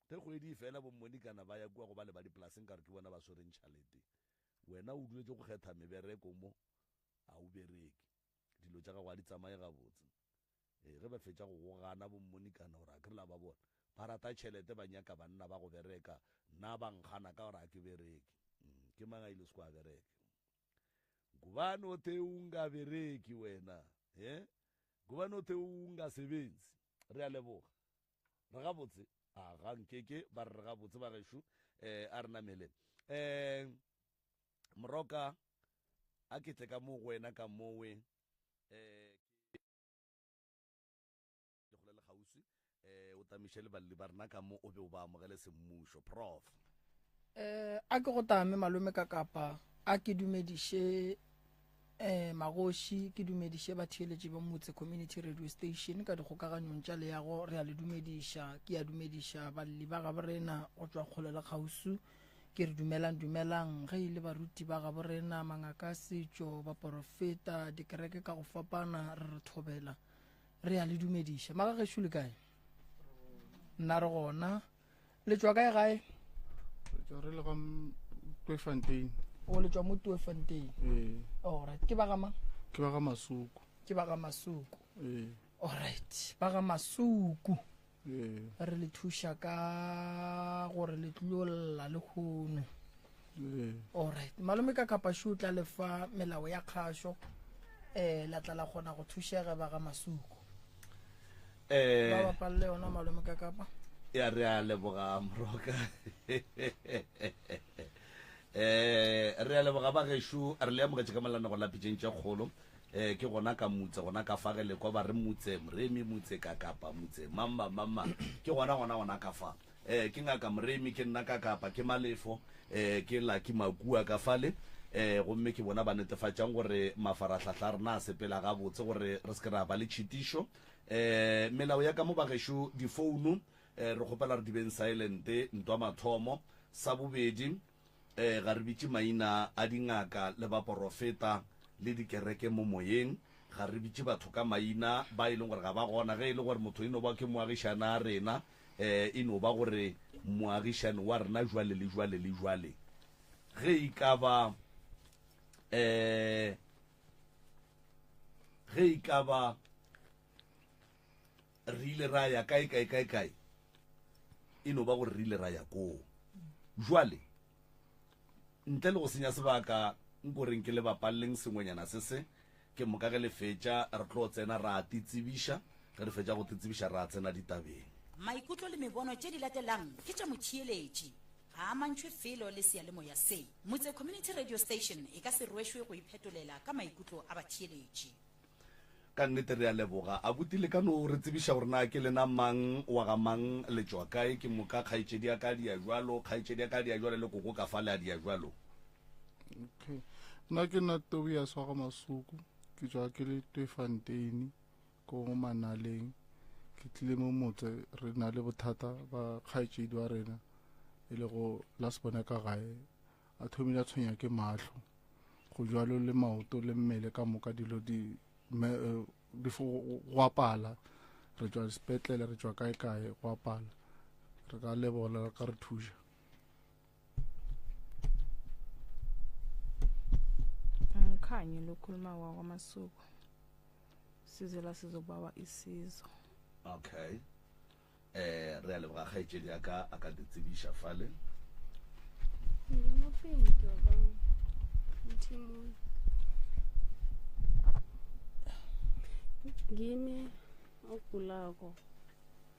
te kgwedi fela bommonikana ba ya kua go ba le ba dipolaseng ka re ke bona ba swereng tšhalete wena o duletse go kgetha mebereko mo a o bereke dilo tša gago a di tsamaye gabotse ge ba fetša go gana bommonikana gore a ke rela ba bona ba rata tšhelete ba nyaka banna ba go bereka nna ba nkgana ka gore a ke bereke ke magaile se ko a bereke ngubani othe ungabereki wena ngubani othe ungasebenzi re a leboga re gabotse ga nkeke ba re gabotse ba gešo a re namele moroka a ke tle ka mo go wena ka mowe ke go le gausi o tamiše le balli ba rena ka mo o be o ba amogele semmušo prof a ke go tame malome ka kapa a ke dumediše magoši ke dumediše batheeletši ba motse community radio station ka dikgokaganyong tša leago re a le dumediša ke a dumediša balli ba gabo rena go tšwa kgole le kgausu ke re dumelang ge ile baruti ba gabo rena mangaka setšo ba porofeta dikereke ka go fapana re re thobela re a le dumediša maga gešo le kae nna re gona le tšwa kae gae re le ga Tweefontein o le tšwa mo Tweefontein alright ke ba ga mang ke ba ga Masuku ke ba ga Masuku alright ba ga Masuku re le thuša ka gore le tlolla le kgono alright malome ka kapašo o tla lefa melao ya kgašo la tla la kgona go thušega ba ga Masuku ba bapalle yona malome ka kapa ya re a leboga moroka re a leboga ba gešo re le amogetše ka malana go lapitšeng tša kgolo ke gona ka motse gona ka fagele kwa ba re motse moremi motse ka kapa motse mama ke gona ka fa ke ngaka moremi ke nna ka kapa ke malefo ke la ke makua ka fale gomme ke bona ba netefatšang gore mafaratlhatlha rena a sepela gabotse gore re se ke ra ba le tšhitišo melao ya ka mo ba gešo difounu re kgopela re di beng silent ntwa mathomo sa bobedi ga re bitše maina a dingaka le ba porofeta le dikereke mo moyeng ga re bitše batho ka maina ba e leng gore ga ba gona ge e le gore motho e no ba ke moagišana a rena e no ba gore moagišane wa rena jwale le jwale le jwale ge e ka ba re ile ra ya kae e no ba gore re ile ra ya koo jwale ntle le go senya sebaka nkoreng ke le bapalleng sengwenyana se ke moka ge le fetša re tlo tsena ra titsebiša ge re fetša go titsebiša ra tsena ditabeng maikutlo le mebono tše di latelang ke tša motheeletši ga a mantšhwe felo le sealemoya se motse community radio station e ka se rwešwe go iphetolela ka maikutlo a batheeletši ka nnete re a leboga a butile ka no re tsebiša gore na ke lena mang wa ga mang le tšwa kae ke moka kgaetšedi ya ka dia jwalo kgaetšedi ya ka dia jwalo le koko ka fale a dia jwalo okay nna ke nna Tobias wa ga Masuku ke tšwa ke le Tweefontein ko go Manaleng ke tlile mo motse re na le bothata ba kgaetšedi wa rena e le go la se bona ka gae a thomile a tshwenya ke mahlo go jwalo le maoto le mmele ka moka dilo di go apala re tšwa sepetlele re tšwa kae go apala re ka lebola ka re thuša Mkhanyi lokhuluma wakwaMasuku sizela sizobawa isizo okay re a leboga kgaetšedi ya ka a ka ditsebiša fale ngimuphinki waba mthimuni ngimi ogulako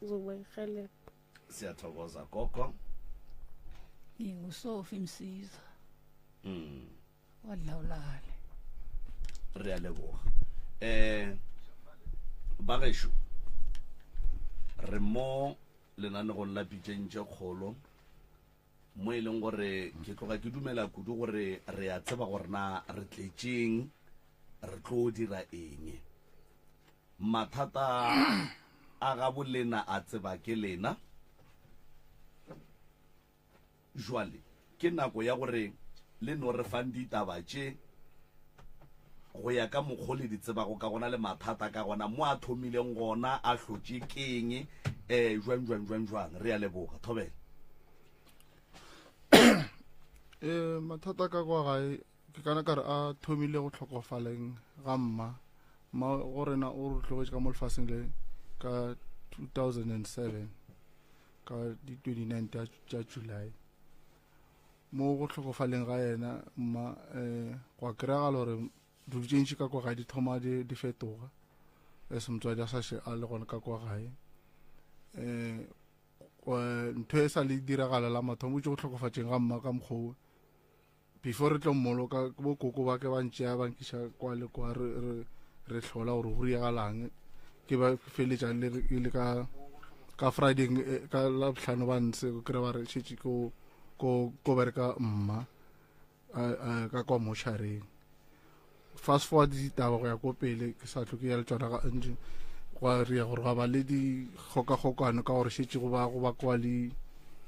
uzokuba irhelebho siyathokoza gogo nginguSophie Msiza wadlawulale re a leboga ba gešo re mo lenanegong la pitšeng tše kgolo mo e leng gore ke tloga ke dumela kudu gore re a tseba gore na re tletšeng re tlo dira eng mathata a ga bolena a tseba ke lena jwale ke nako ya gore le no re fang ditaba tše go ya ka mokgwa le di tsebago ka gona le mathata ka gona mo a thomileng gona a hlotše keng jwang re a leboga Thobela. Mathata ka kwa gae ke kana ka re a thomile go tlhokofaleng ga mma go rena o re tlogetse ka mo lefaseng le ka 2007 ka di 29 tša July mo go tlhokofaleng ga yena mma go kry-agala gore dilo tše ntši ka kwa gae di thoma di fetoga motswadi a sa a le gone ka kwa gae ntho e sa le diragala la mathomo tše go tlhokofatšeng ga mma ka mokgwa before re tlo mmoloka bo koko ba ke ba ntšea ba nkiša kwa le kwa re hlola gore go riagalang ke ba feletša le ka Friday ka Labohlano ba ntse go kry-a ba re šetše ko bereka mma ka kwa moshareng. Fast forward ditaba go ya ko pele ke sa tlhoke ya le tswana ga ntši go ria gore ga ba le di kgokagokano ka gore šetše go ba kwa le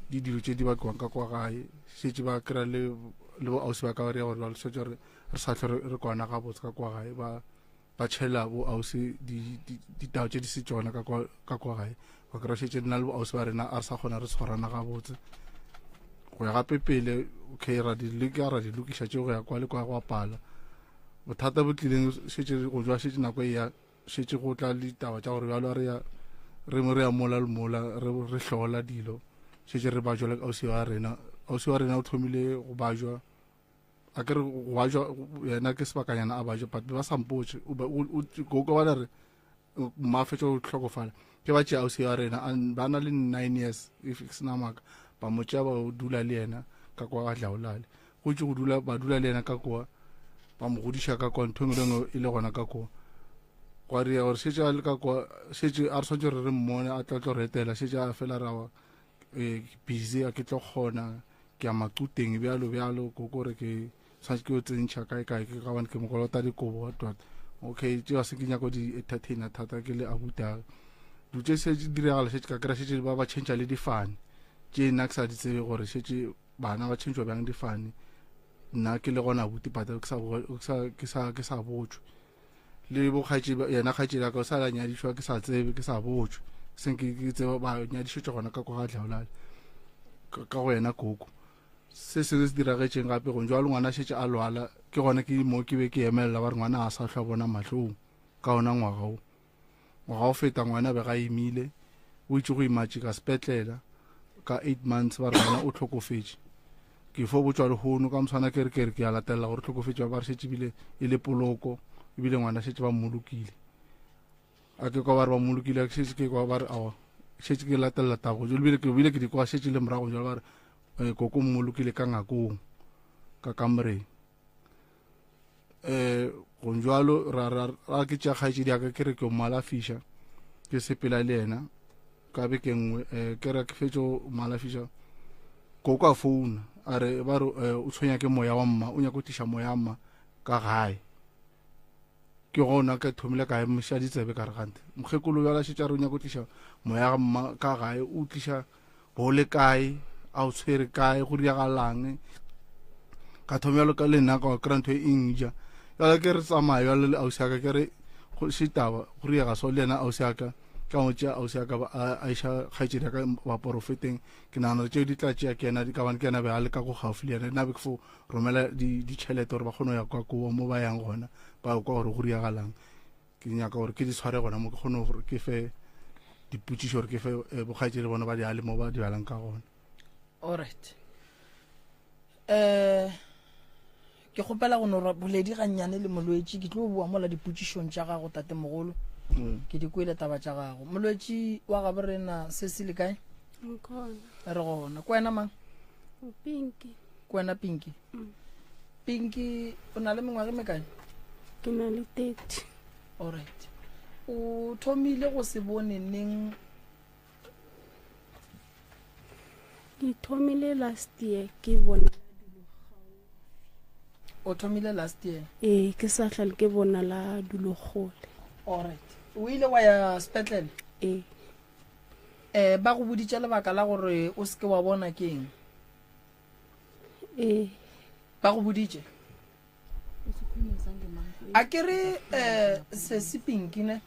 dilo tše di bakiwang ka kwa gae šetše ba kry-a le bo ausi ba ka ria gore ba šetše re sa tlhore re kwana ga botse ka kwa gae ba tšhela bo ausi ditao tše di se tšona ka kwa gae ba kry-a šetše di na le bo ausi ba rena a re sa kgona re tshwarana ga botse go ya gape pele okay ra di lokiša tšeo go ya kwa le kwa go apala bothata bo tlileng šetše go jwa šetše nako e ya šetše go tla le taba tša gore bjalo re ya mola le mola re hlola dilo šetše re bajwa le ausi wa rena o thomile go bajwa a ke re go bajwa yena ke sebakanyana a bajwa but ba sampotše koko ba re mafetša go tlhokofala ke ba tšea ausi wa rena ba na le 9 years if se na maka ba motšea ba dula le yena ka kwa ga Dlaolale go tše ba dula le yena ka kwa ba mo godiša ka kwa ntho engwe e le gona ka kwa go ria gore šetše a le ka kwa šetše a re swantse re mmone a tlo retela šetše a fela rawa busy a ke tlo kgona ke a maquteng bjalo koko re ke swantse ke o tsentšha kae ke gabane ke mokolota dikobo tota okay tšeo a se ke nyako di entertainer thata ke le abuta dutše se diragala šetše ka kry šetše ba tšhentšha le difane tše nna ke sa di tsebe gore šetše bana ba tšhentšwa bjang difane nna ke le gona abuti pata ke sa botšwe le yena kgaetšedi ya ka o sa la nyadišwa ke sa tsebe ke sa botšwe senke ke tseba ba nyadišetša gona ka kwa ga Dlaolale ka go yena koko se sengwe se diragetšeng gape go jwa le ngwana šetše a lwala ke gona ke mo ke be ke emelela ba re ngwana a sa hlwa bona mahlong ka ona ngwaga o feta ngwana be ga emile o itše go imatše ka sepetlela ka 8 months ba re ngwana o tlhokofetše ke fo botswa lehono ka moswana ke a latelela gore tlhokofetše ba re šetše ebile e le poloko ebile ngwana šetše ba mmolokile a ke kwa ba re ba mmolokile a šetše ke kwa ba re awa šetše ke latelela tabo bile ke di kwa šetše le morago jalo ba re koko mmolokile ka ngakong ka kamoreng go njwalo ra ke tša kgaetšedi aka ke re ke o malafiša ke sepela le yena ka beke nngwe ke re ke fetše malafiša koko a founa a re ba re o tshwenya ke moya wa mma o nyaka o tiša moya wa mma ka gae ke gona ka thomile ka emša ditsebe ka re gante mokgekolo bjala šetša re o nyaka o tliša moya wa mma ka gae o tliša go le kae a o tshwere kae go diagalang ka thomjalo ka le nna ka kry ntho e engja jala ke re tsamaya jalo le ausi aka ke re šitaba go riega so le yena ausi aka ka mo tšea ausi aka a iša kgaetšedi ya ka ba porofeteng ke nagana re tšeo di tla tšea ke yena ka bane ke yena be a le ka go gaufi le yena nna be ke fo romela ditšhelete gore ba kgone go ya kwa koa mo ba yang gona ba kwa gore go riagalang ke nyaka gore ke di tshware gona mo ke kgone gore ke fe dipotšišo gore ke fe bokgaetšedi le bona ba di ale mo ba di balang ka gona. Alright. Ke gopela go no boledi ga nnyane le molwetši ke tlo bua mola dipotšišong tša gago tate mogolo ke di kwele taba tša gago molwetši wa gabe rena se se le kae re gona ko wena mang Pinky ko wena Pinky Pinky o na le mengwaga e mekae ke na le 30. Alright. O thomile go se bone neng Ke thomile last year ke bona o thomile last year ke sa hlale ke bona la Dulogole. Alright. O ile wa ya sepetlele ba go boditše lebaka la gore o se ke wa bona keng ba go boditše a ke re se Pinky ne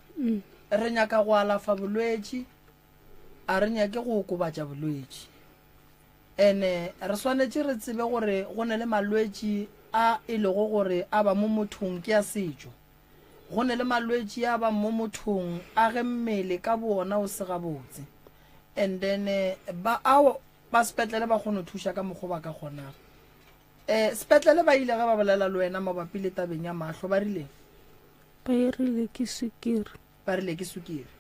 re nyaka go alafa bolwetši a re nyake go okobatša bolwetši ene re swanetše re tsebe gore go ne le malwetši a e lego gore a ba mo mothong ke a setšo go ne le malwetši a ba mo mothong a ge mmele ka bona o se gabotse and then ba sepetlele ba kgone go thuša ka mokgwa ba ka kgonang sepetlele ba ile ge ba bolela le wena mabapi le tabeng ya mahlo ba rile ba rile ke sukiri ba rile ke sukiri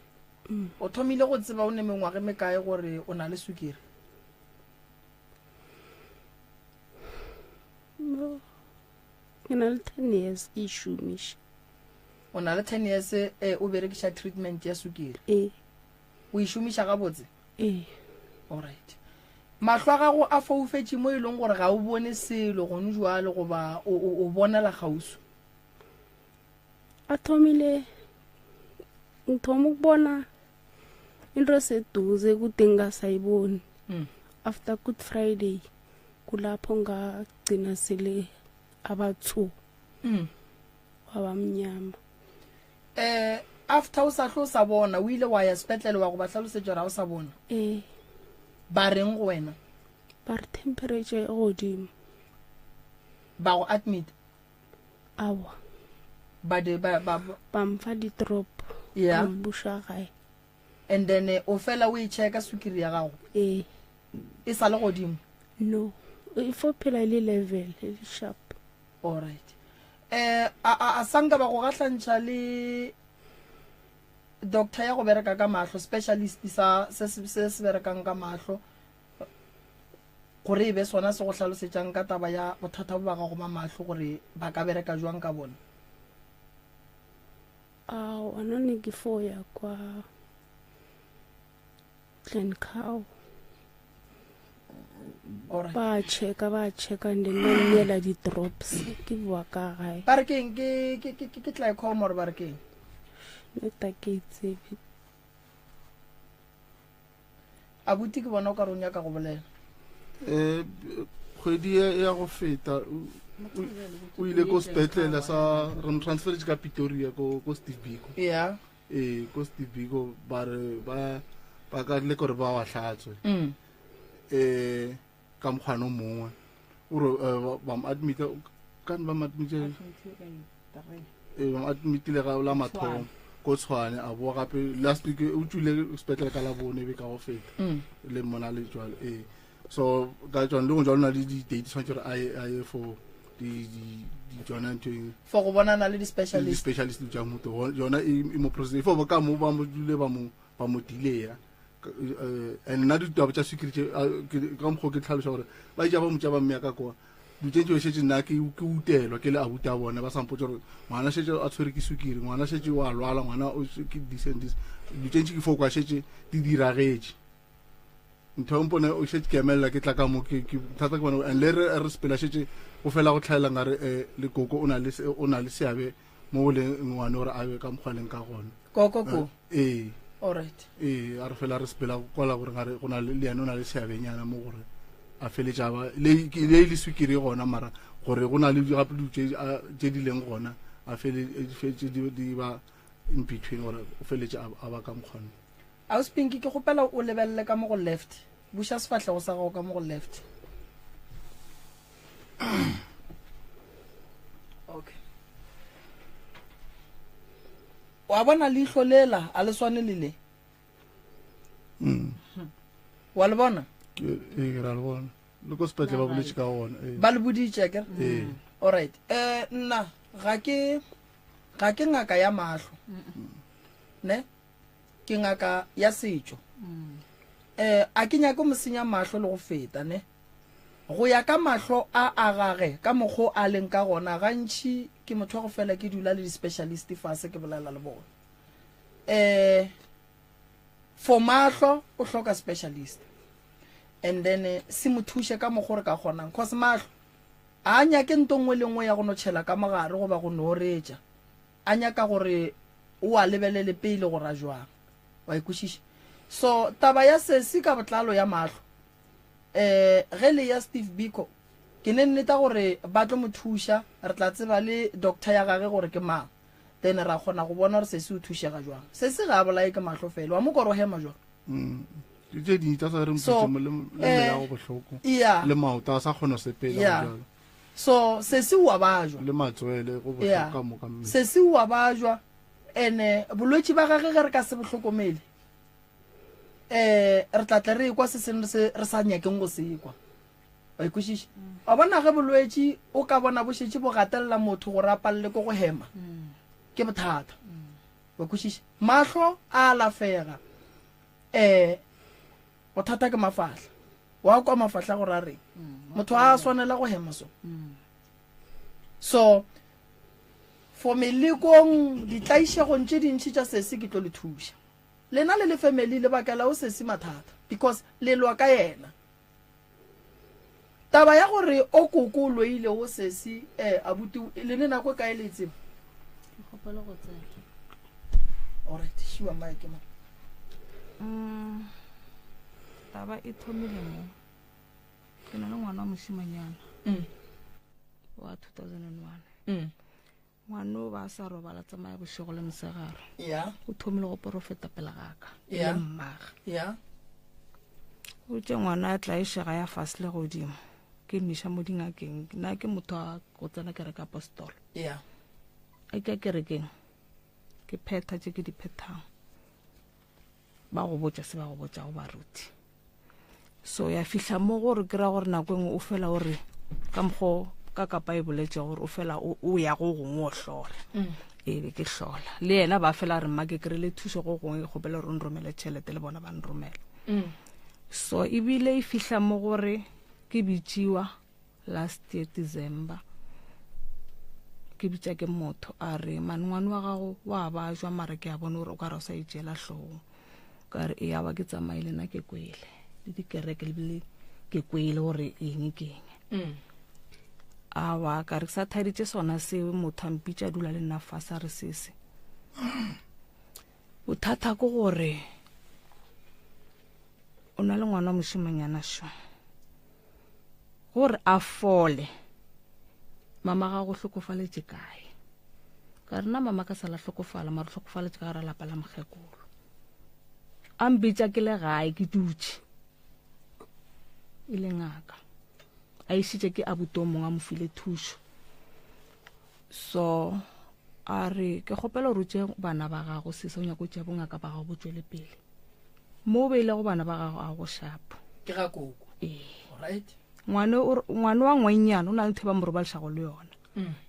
o thomile go tseba o ne mengwage mekae gore o na le sukiri ke na le 10 years ke šomiša o na le 10 years o berekiša treatment ya sukiri o e šomiša gabotse alright mahlo a gago a foufetše mo e leng gore ga o bone selo gone jwale goba o bonela gausu a thomile ngithoma ukubona into eseduze kude ngingasayiboni after Good Friday kulapho ngagcina sele abathu wabamnyama after o sa tlo sa bona o ile wa ya sepetlele wa go ba tlhalosetša ra o sa bona ba reng go wena ba re temperature e godimo ba go admit awa ba mfa di-drop yeah buša gae and then o fela o e checka sukiri ya gago e sa le godimo no e fo phela le level e sharp alright a sanka ba go gatlantšha le doctor ya go bereka ka mahlo specialist se se berekang ka mahlo gore e be sona se go tlhalosetšang ka taba ya bothata bo ba ga go ma mahlo gore ba ka bereka jwang ka bona wana ne ke fo ya kwa Glencoe ba checka and then ba nnela di-drops ke bua ka gae ba re keng ke glaucoma gore ba re keng neta ke tsebe abuti ke bona o ka re o nyaka go bolela kgwedi ya go feta o ile ko sepetlele sa re mo transferetse ka Pretoria ko Steve Biko yeah ko Steve Biko ba re ba ka le gore ba wa hlatswe ka mokgwana o mongwe o re ba mo admit ka ba mo admitile ga la mathomo ko Tshwane a bo gape last week o tsule sepetlele ka la bone be ka go feta le mona le jwale so ka tswana le go jwalo na le di date tshwantse re a ye for di jona ntweng for go bonana le di-specialist tša moto yona e mo process fo ba ka mo ba mo dule ba mo delay and nna ditaba tša security ka mokgwa ke tlhaloša gore ba ja ba mo tša ba mmea ka kwa dutšentše o šetse nna ke utelwa ke le abuta bona ba sampotsa gore ngwana šetse a tshwere ke sukiri ngwana šetse wa lwala ngwana ke disendis dutšentše ke foko a šetse di diragetše ntho mpone o šetse ke emelela ke tla ka mo ke thata ke bona and le re sepela šetse go fela go tlhaela ngare le koko o na le seabe mo go leng ngwane gore a be ka mokgwaleng ka gona koko alright a re fela re sepela kwala gore ngare go na le ene o na le seabenyana mo gore a feletša ba le sukiri gona mara gore go na le gape tše di leng gona a feletše di ba in between gore o feletše a ba ka mokgwana auspinki ke gopela o lebelele ka mo go left buša sefatlhego sa gago ka mo go left okay wa bona leihlo lela a le swane le wa le bona ke ra le bona le ko sepetle ba boletše ka gona ba le boditše ke alright nna ga ke ngaka ya mahlo ne ke ngaka ya setšo a ke nyako mosenya mahlo le go feta ne go ya ka mahlo a gage ka mokgwa a leng ka gona gantši ke motho wa go fela ke dula le di-specialist fase ke bolela le bona for mahlo o hloka specialist and then se mo thushe ka mokgwa re ka kgonang cause mahlo a nyake nto nngwe le nngwe ya go no tšhela ka mogare go ba go no retša a nyaka gore o a lebelele pele gore a jwang wa ikwešiša so taba ya sesi ka botlalo ya mahlo ge le ya Steve Biko ke ne nneta gore ba tlo mo thuša re tla tseba le doctor ya gage gore ke mang then ra kgona go bona gore sesi o thušega jwang sesi ga a bolae ke mahlo fela wa mo kore o hema jwang di tse dintsi tsa sa re mpitsemo le mmele ya go botlhoko yeah le maoto a sa kgona sepela Yeah. jalo so se se wa bajwa le matswele go Yeah. botlhoka mo ka mmele se se wa bajwa ene bolwetse ba gage ge re ka se botlhokomele re tla tla re kwa se sengwe se re sa nyakeng go se kwa ba ikwešiša a bona ge bolwetse o ka bona bo šetse bo gatelela motho gore a palele ko go hema ke bothata ba ikwešiša mahlo a alafega bothata ke mafahla wa kwa mafahla gore a reng motho a swanela go hema so for melekong ditlaišegong tše dintšhi tša sese ke tlo le thuša lena le le family le bakela o sese mathata because le lwa ka yena taba ya gore o koko o loile go sese abuti le ne nako kae le tsebo ke gopela go tsena alright shiwa mike ma taba e thomile mo ke na le ngwana wa moshimanyana wa 2001 ngwana ba sa robala tsamaya bošego le mosegare ya o thomile go profeta pele gaka Yeah. le mmaga ya o tse ngwana a tla ešega ya fase le godimo ke miša mo dingakeng nna ke motho a go tsena kereke apostolo ya a ke kerekeng ke phetha tse ke di phethang ba go botša se ba go botša go baruti so ya fihla mo gore ke ra gore nako engwe o fela gore ka mokgo ka kapa e boletse gore o fela o ya go gongwe o hlola e be ke hlola le yena ba fela re mma ke kry-ile thuso go gongwe ke kgopela gore nromele tšhelete le bona ba nromela so ebile e fihla mo gore ke bitšiwa last year December ke bitša ke motho a re ngwane wa gago wa ba jwa mara ke a bone gore o ka re o sa itšela hlogong ka re e aba ke tsamaile nna ke kwele le dikereke lebile ke kwele gore eng ke eng awa ka re sa thaditše sona seo motho a mpitša dula le nna fasa re sese bothata ke gore o na le ngwana wa mošimanyana sho gore a fole mama ga go hlokofaletše kae ka rena mama ka sala hlokofala mara hlokofaletše ka gara lapa la mokgekolo a mbitša ke le gae ke dutše e le ngaka a išitše ke abuto mongwe a mo file thušo so a re ke kgopela gore o tše bana ba gago sese o nyako tšea bongaka ba gago bo tšwele pele mo o beile go bana ba gago a go shapo ke ga koko alright ngwane wa ngwenyana o na le theba moro ba lešago le yona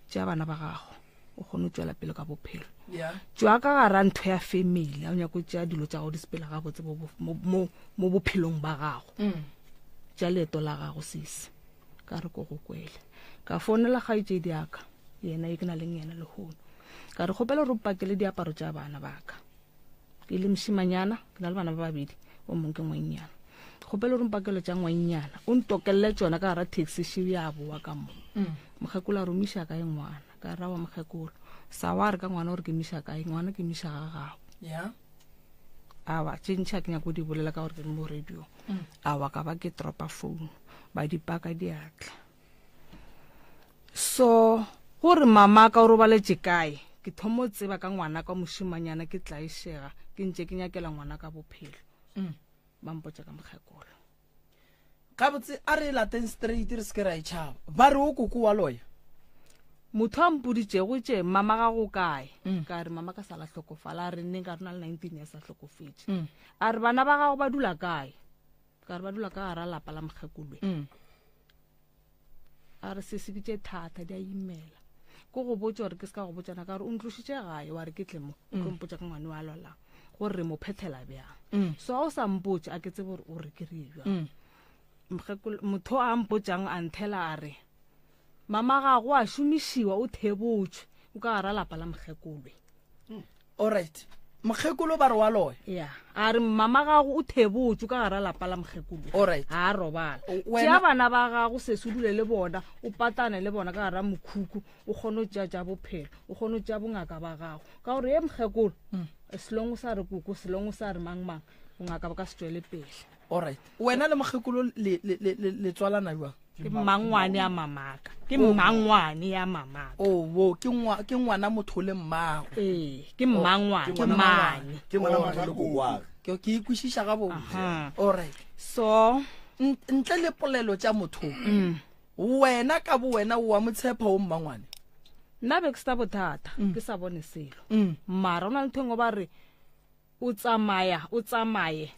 tšea bana ba gago o kgone o tšwela pele ka bophelo ya tšwa ka gara ntho ya family a o nyako tšea dilo tša go di sepela gabotse mo bophelong ba gago tša leeto la gago sese ka re ko go kwele ka founela kgaetšedi aka yena e ke na leng yena lehono ka re kgopela gore o pakele diaparo tša bana baka ke le mošimanyana ke na le bana ba babedi o mongwe ke ngwenyana kgopela gore mpakelo tša ngwenyana o ntokelele tšona ka gara taxi šibi ya boa ka mo mokgekolo a re omiša kae ngwana ka ra wa mokgekolo sa wa re ka ngwana gore ke miša kae ngwana ke miša ga gago ya awa tše ntšha ke nyako di bolela ka gore ke mo radio awa ka ba ke tropa phone ba dipaka diatla so gore mama ka o robaletše kae ke thomo tseba ka ngwana ka mošimanyana ke tla ešega ke ntše ke nyakela ngwana ka bophelo ba mpotša ka mokgekolo gabotse a re lateng straight re se ke ra etšhaba ba re o koko wa loya motho a mpoditšego tše mama ga go kae ka re mama ka sala hlokofala a re nneng ka re na le 19 years a hlokofetše a re bana ba gago ba dula kae ka re ba dula ka gara lapa la mokgekolwe a re sese ke tše thata di a imela ko go botša gore ke se ka go botsana ka gore o ntlošitše gae wa re ke tlemo ke mpotša ka ngwane wa lwalang gore re mo phethela bjang so ga o sa mpotše a ke tsebe gore o re ke re bjang motho a mpotšang a nthela a re mama gago a šomišiwa o thebotšwe o ka gara lapa la mokgekolwe alright mokgekolo ba re wa loya ya a re mama gago o thebotšwe ka gara lapa la mokgekolwe alright ga a robala Wena- tšea bana ba gago sesodule le bona o patane le bona ka gara mokhuku o kgone o tšea tša bophelo o kgone o tšea bongaka ba gago ka gore ye mokgekolo selong o sa re koko selong o sa re mang bongaka ba ka se tšwele pele alright wena le mokgekolo le tswalana jwang ke mmangwane ya mamaka ke mmangwane ya mamaka wo ke ngwana motho le mmago ee ke mmangwane ke mane ke ngwana mogolo ko wa ke ikwishisha ga botse Aha. alright so ntle le polelo tša motho wena ka bo wena wa motshepa o mmangwane nna be ke sa bothata ke sa bone selo mara o na le thwengo ba re o tsamaye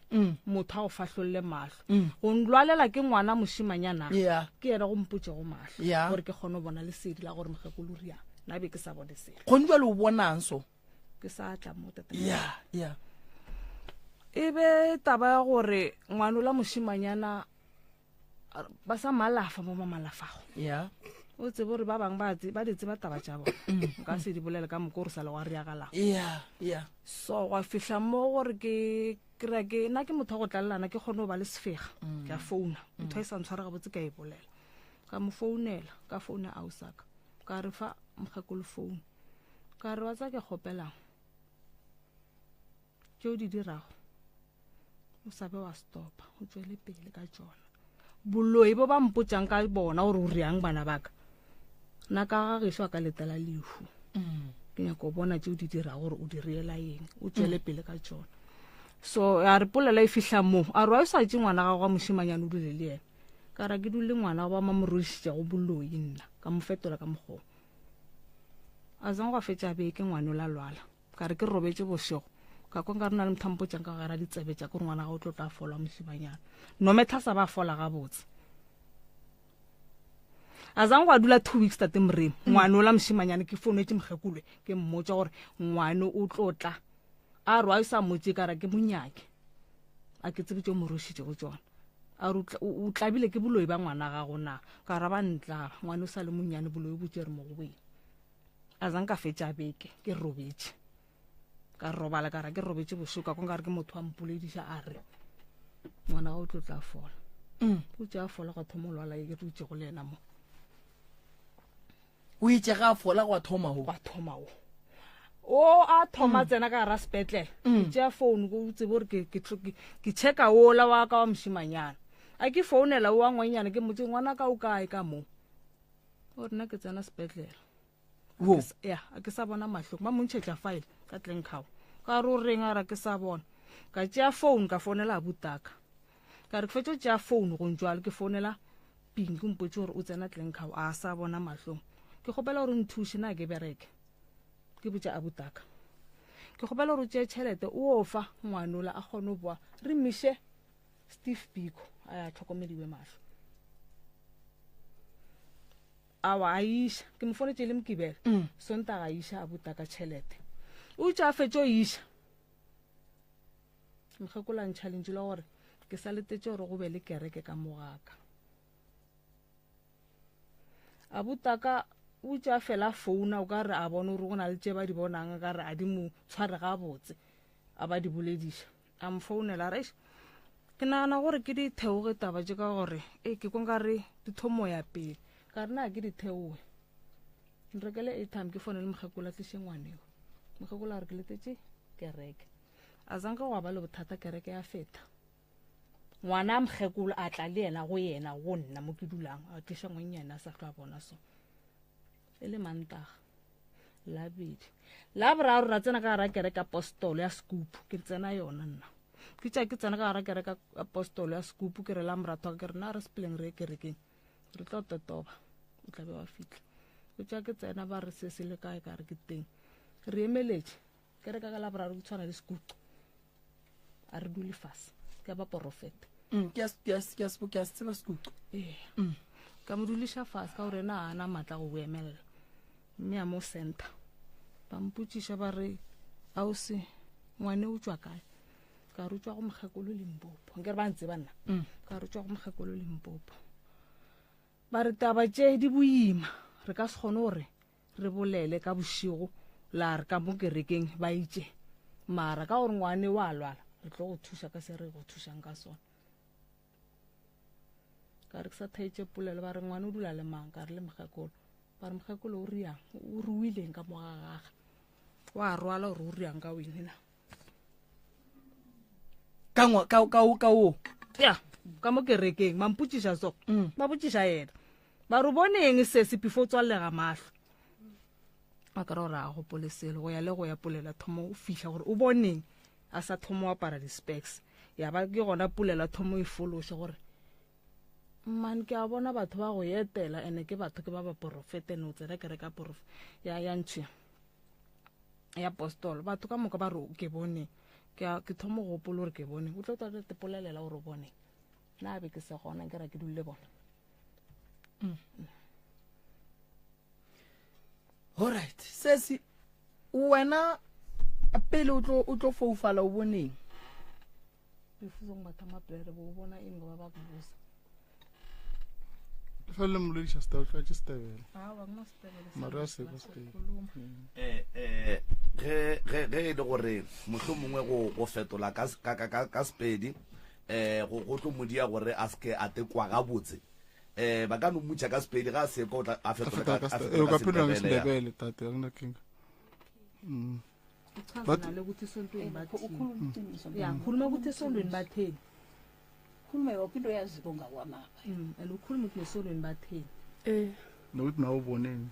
motho a go fahlolole mahlo go ndlwalela ke ngwana moshimanyana yeah ke yena go mpotse go mahlo Yeah. gore ke kgone go bona lesedi la gore mogekolo riang nna be ke sa bone selo gone jwa le o bonang so ke sa tla mo tata yeah yeah e be taba ya gore ngwana la moshimanyana ba sa malafa mo mamalafago yeah o tsebe gore ba bangwe ba di tseba taba tša bona nka se di bolele ka moko gore sa le wa reagalang yeah yeah so gwa fihla mo gore ke nna ke motho wa go tlalelana ke kgone go ba le sefega ke a founa ntho e sa ntshware gabotse ka e bolela ka mo founela ka founa ausaka ka re fa mogekolo founu ka re wa tsa ke kgopelang tšeo di dirago o sa be wa stopa o tswele pele ka tsona boloi bo ba mpotšang ka bona gore o riang bana baka nna ka gageso a ka letela lehu ke nyako bona tšeo di dira gore o di reela eng o tswele pele ka tsona so a re polela e fihla mo a re wa o sa tše ngwana gago wa moshimanyane o dule le ena ka ra ke dule ngwana ba mamorodišitša go boloi nna ka mo fetola ka mokgwa a zang go fetša beke ngwane o la lwala ka re ke robetse bošego ka kwa nka re na le mothampotšang ka gara ditsebe tša kore ngwana ga o tlo tla fola moshimanyana nometla sa ba fola gabotse a zang go a dula 2 weeks tate moremo ngwane o la moshimanyane ke founetse mogekolwe ke mmotsa gore ngwane o tlotla a re wa o sa motse ka ra ke monyake a ke tsebe tšeo morošitše go tsona a re o tlabile ke boloi ba ngwana gago na ka ra ba ntla ngwane o sa le monyane boloi bo tšere mo go beng a zang ka fetša beke ke robetse ka robala ka ra ke robetse bošoka ko nka re ke motho wa mpolediša a re ngwana ga o tlo tla fola o tše a fola ga thomo lwala e ke re o tšego le ena mo o itse ga fola go thoma ho wa thoma o a thoma tsena ka gara sepetlele ke tšea founu ko tsebe gore ke checka ola wa ka wa moshimanyana a ke founela o wa ngwanyana ke motse ngwana ka o kae ka mo o rena ke tsena sepetlele wo ya a ke sa bona mahloko ba montšhetša file ka tlenkgao ka re o reng a ra ke sa bona ka tšea founu ka founela abutaka ka re ke fetša tšea founu go ntšwale ke founela ping ke mpotse gore o tsena tlenkgao a sa bona mahlong ke kgopela gore nthuše na ke bereke ke botša abutaka ke kgopela gore o tšee tšhelete o ofa ngwanola a kgone go boa re miše Steve Biko a ya tlhokomediwe mahlo awa a iša ke mo fonetse le mokibele sontaga a iša abutaka tšhelete o tša a fetše o iša mogekola ntšhalentše la gore ke sa letetše gore go be le kereke ka mogaka abutaka o tša fela founa o ka re a bone gore go na le tše ba di bonang ka re a di mo tshware ga botse a ba di bolediša a mo founela re ke nagana gore ke di theoge taba tše ka gore ke konka re di thomo ya pele ka re na ke di theoge nrekele airtime ke fonele mogekola tliše ngwaneo mogekola re ke letetše kereke a zanka go ba le bothata kereke ya feta ngwana mogekola a tla le yena go nna mo ke dulang a tliša ngwanyana a sa tlo a bona so e le mantaga labedi la boraro ra tsena ka gara kereke apostolo ya Scoop ke tsena yona nna ke tša ke tsena ka gara kereke apostolo ya Scoop ke re la moratho ke re na re sepeleng re kerekeng re tlo totoba o tla be wa fitlha ke tša ke tsena ba re se se le kae ka re ke teng re emeletše kereka ka la boraro ke tshwana le Scoop a re dule fase ke ba profeta ke a tseba Scoop ka mo duliša fase ka gore na ana matla go boemelela mme a mo center ba mpotšiša ba re ausi ngwane o tswa kae ka re tswa go mogekolo Limpopo nke re ba ntse banna ka re tswa go mogekolo Limpopo ba re taba tše di boima re ka se kgone gore re bolele ka bošigo la re ka mo kerekeng ba itše mara ka gore ngwane wa lwala re tlo go thuša ka se re go thušang ka sona ka re ke sa thaetše polelo ba re ngwane o dula le mang ka re le mogekolo ba re mogekolo o riang o ruileng ka mogagaga wa rwala gore o riang ka wene na ka o ya ka mo kerekeng ba mpotšiša so ba botšiša yena ba re boneng se se before tswalega mahlo a ka re gore a gopole selo go ya le go ya polela thomo o fihla gore o boneng a sa thomo apara di-specs ya ba ke gona pulela thomo e fološe gore man ke a bona batho ba go etela ene ke batho ke ba ba porofete ne o tsena ke reka ya ntšhwe ya apostolo batho ka moka ba re ke bone ke thomo go gopola gore ke bone o tlo tla te polelela gore o bone na be ke se gona ke ra ke dule bona alright sesi wena pele o tlo foufala o boneng before batho maplere bo bona eng ba ba busa fela molodisha style ka tsebele ba ngna stebele mara se ba stay ge e le gore motlho mongwe go fetola ka Sepedi go tlo modia gore a ske a tekwa ga botse ba ka no mutša ka Sepedi ga se ko a fetola ka Sepedi tate rena king but le ukuthi sontweni bathini ya khuluma ukuthi sontweni bathini khuluma yonke into yaziko ngakwamaba ukhuluma ukuthi nesontweni bathini nokuthi nawo uboneni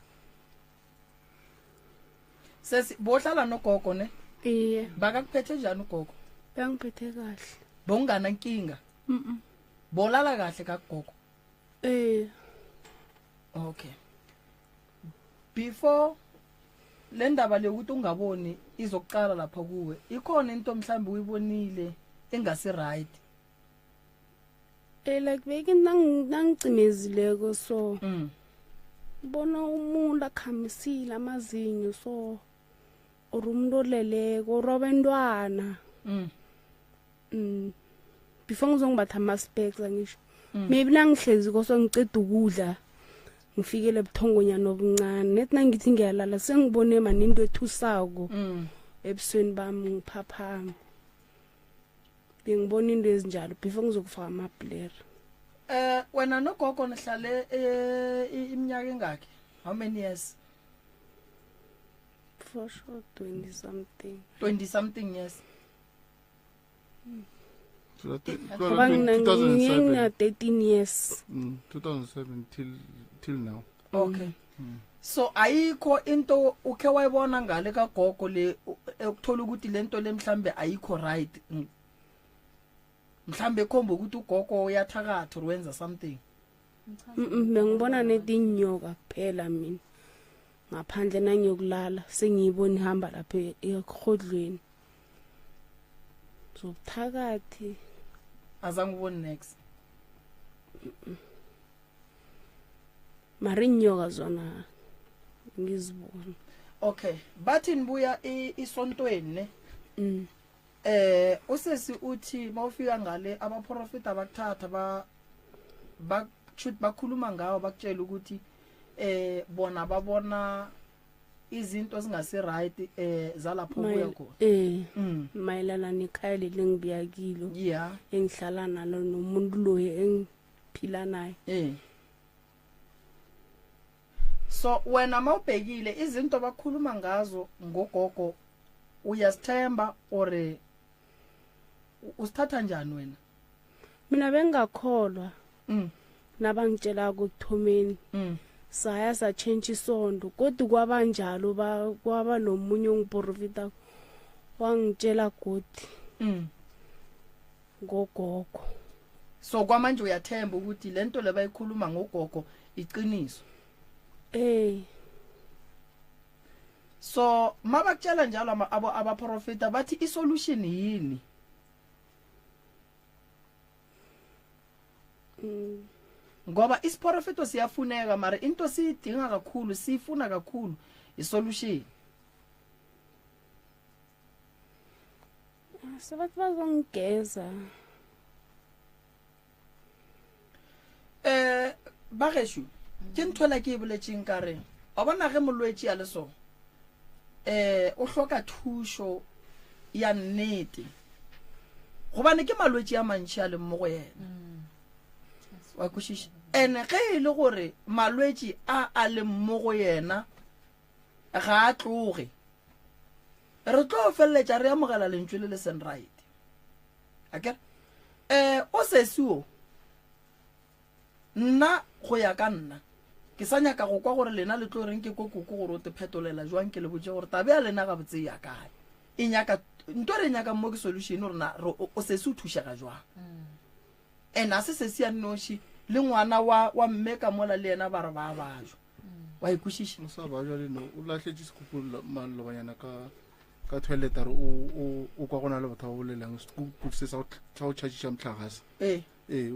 sesi bohlala nogogo ne iye bakakuphethe njani ugogo bangiphethe kahle bongana nkinga bolala kahle kagogo okay before le ndaba le ukuthi ungaboni izokuqala lapha kuwe ikhona into mhlambi uyibonile engasi right like beke nangicimezileko so bona umuntu akhamisile amazinyo so or umuntu oleleko roba intwana before ngizongibatha ama-specs angisho maybe nangihlezi koso ngiceda ukudla ngifikele ebuthongonyana obuncane nethi nangithi ngiyalala sengibone mani into ethusako ebusweni bami ngiphaphama bengibona into ezinjalo before ngizokufaka amablare wena nogogo nihlale iminyaka engakhi how many years for sure 20 something years ngoba ngina 13 years 2007 till now okay so ayikho into ukhe wayibona ngale kagogo le ukuthola ukuthi lento le mhlambe ayikho right mhlambe khomba ukuthi ugogo uyathakatha wenza something ngibona netinyoka kuphela mina ngaphandle nangiyokulala sengiyibona ihamba lapha ekhodlweni so buthakathi azange ubone next marinyoka zona ngizibona okay bathi nibuya isontweni ne usesi uthi mawufika ngale abaprofita abakuthatha ba shoot bakhuluma ngawo bakutshela ukuthi bona babona izinto ezingase right zalapho kuya khona mayelana nekhaya lengibiya kilo yeah engihlala nalo nomuntu lo engiphila naye so wena mawubhekile izinto bakhuluma ngazo ngogogo uyasithemba or usithatha njani wena mina bengakholwa nabangitshela ukuthomeni saya sa change isondo kodwa kwabanjalo kwaba nomunye ungiprofita wangitshela godi ngogogo so kwamanje uyathemba ukuthi lento le bayikhuluma ngogogo iqiniso so mabakutshela njalo abaprofita bathi isolution yini ngoba isiprofito siyafuneka mara into siyidinga kakhulu sifuna kakhulu isolution sebathi bazongigeza bageshu ke nthola ke boletseng kare a bona ge molwetsi ya leso o hloka thusho ya nnete gobane ke malwetsi a mantši a le mmogo yena wa kwishisha ene ge e le gore malwetsi a le mmogo yena ga a tloge re tlo feleletša re amogela lentswe le le sen right akere o sesiwo nna go ya ka nna ke sa nyaka go kwa gore lena le tlo reng ke kokoko gore o te phetolela jwang ke le botse gore tabe ya lena ga botse ya kae e nyaka nto re nyaka mo ke solution gore na o se se o thušega jwang and a se se se ya noši le ngwana wa mme ka mola le yena ba re ba bajwa wa ikwešiša o sa bajwa le no o latlhetse sekupu malobanyana ka toilet a re o kwa gona le batho ba bolelang sekupu se sa go tšhatšiša motlhagase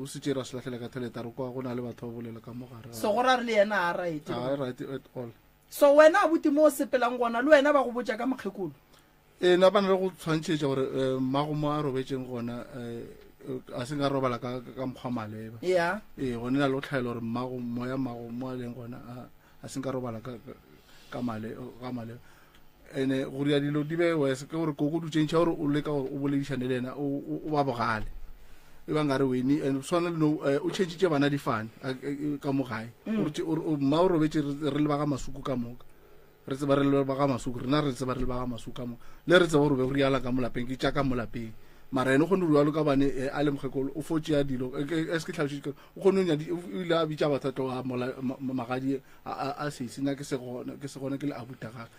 o se tšera se latlhela ka toilet a re kwa gona le batho ba bolela ka mogare so gore a re le yena a right right at all so wena a boti mo o sepelang gona le wena ba go botša ka mokgekolo nna ba na le go tshwantšhetša gore mmago mo a robetseng gona a se nka robala ka mokgwa maleba ya gone na le go tlhaela gore moya mmago mo a leng gona a se nka robala ka maleba ene gore ya dilo di be wese ke gore koko dutšentšha gore o leka gore o boledišane le ena o ba bogale e ba ngare weni and swana no o tšhentšitše bana difane ka mo gae mma o robetse re le ba ga masuku ka moka re tseba re le ba ga masuku rena re tseba re le ba ga masuku ka moka le re tseba gore be go riala ka molapeng ke tša ka molapeng mara ene o kgone rialo ka bane a le mokgekolo o fotse ya dilo eske tlhalošitše o kgone o ile a bitša bathato a magadi a sesi nna ke se gone ke le abuta gae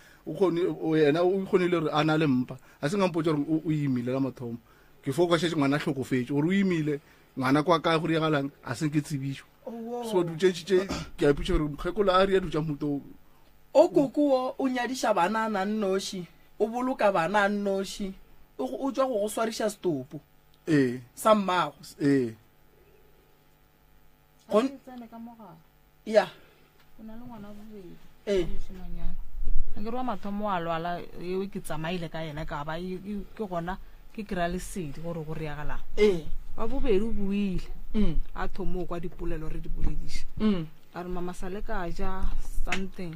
yena o kgonile gore a na le mpa a se ngampotse gore o imile la mathomo ke fo ka šetse ngwana hlokofetse gore o imile ngwana kwa ka go riagalang a se ke tsebišo so dutšentšitše ke a iputša gore mokgekolo a ria dutša moto o kokuo o nyadiša bana a nang noši o boloka bana a noši o tswa go swariša stopo sa mmago ya ke re wa mathomo a lwala eo ke tsamaile ka yena ka ba ke gona ke kry-a lesedi gore go reagalang wa bobedi o buile a thomo kwa dipolelo re di bolediša a re mama sale ka ja something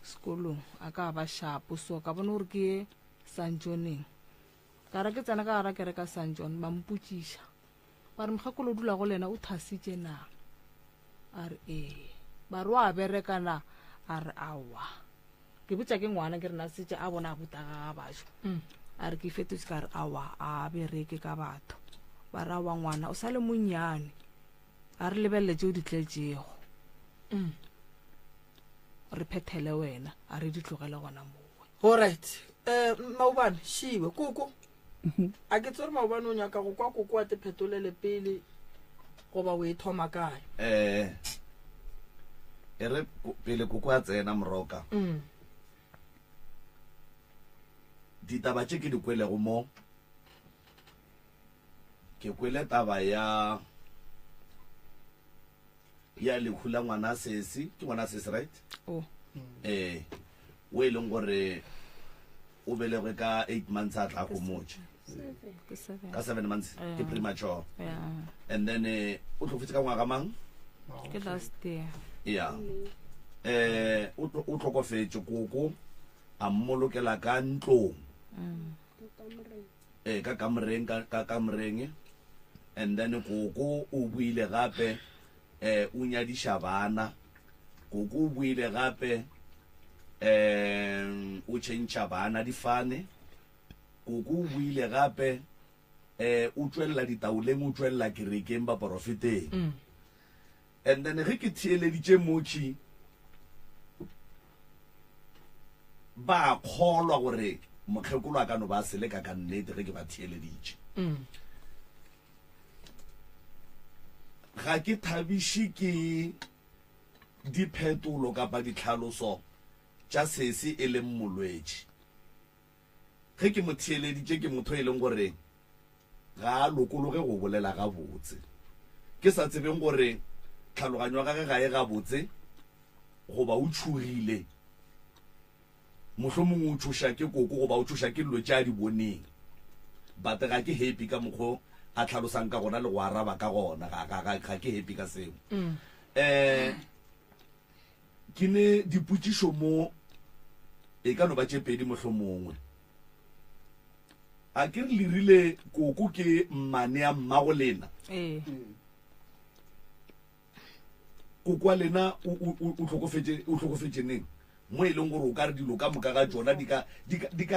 sekolong a ka ba shapo so ka bona gore ke San Johneng ka re ke tsena ka gara kere ka San John ba mpotšiša ba re mokgekolo o dula go lena o thasitše na a re ba re wa berekana a re awa ke botša ke ngwana ke re na setse a bona a butaga ga bašo a re ke fetotse ka re awa a bereke ka batho ba ra wa ngwana o sa le monnyane a re lebelele tšeo di tletšego re phethele wena a re di tlogele gona mowe alright maobane šiwe koko a ke tsore maobane o nyaka go kwa koko a te phetolele pele goba o e thoma kae e re pele koko a tsena moroka ditaba tše ke di kwelego mo ke kwele taba ya lehula ngwana sesi ke ngwana sesi right o e leng gore o belegwe ka 8 months a tla go motse ka 7 months ke premature and then o tlofetse ka ngwaga mang ke last year ya o tlhokofetse koko a mmolokela ka ntlong ka kamoreng and then koko o buile gape o nyadiša bana koko o buile gape o tšhentšha bana difane koko o buile gape o tšwelela ditaoleng o tšwelela kerekeng ba porofeteng and then ge ke theeleditše motšhi ba kgolwa gore mokgekolo a ka no ba seleka ka nnete ge ke ba theeleditše ga ke thabiše ke diphetolo kapa ditlhaloso tša sese e leng molwetši ge ke mo theeleditše ke motho e leng gore ga a lokologe go bolela gabotse ke sa tsebeng gore tlhaloganyo ya gage ga e gabotse goba o tšhogile mohlomongwe o tšhoša ke koko goba o tšhoša ke dilo tše a di boneng but ga ke happy ka mokgwa a tlhalosang ka gona le go araba ka gona ga ke happy ka seo ke ne dipotšišo mo e ka no ba tše pedi mohlomongwe a ke re le rile koko ke mmane ya mmago lena koko wa lena o tlhokofetse neng mo e leng gore o ka re dilo ka moka ga tsona di ka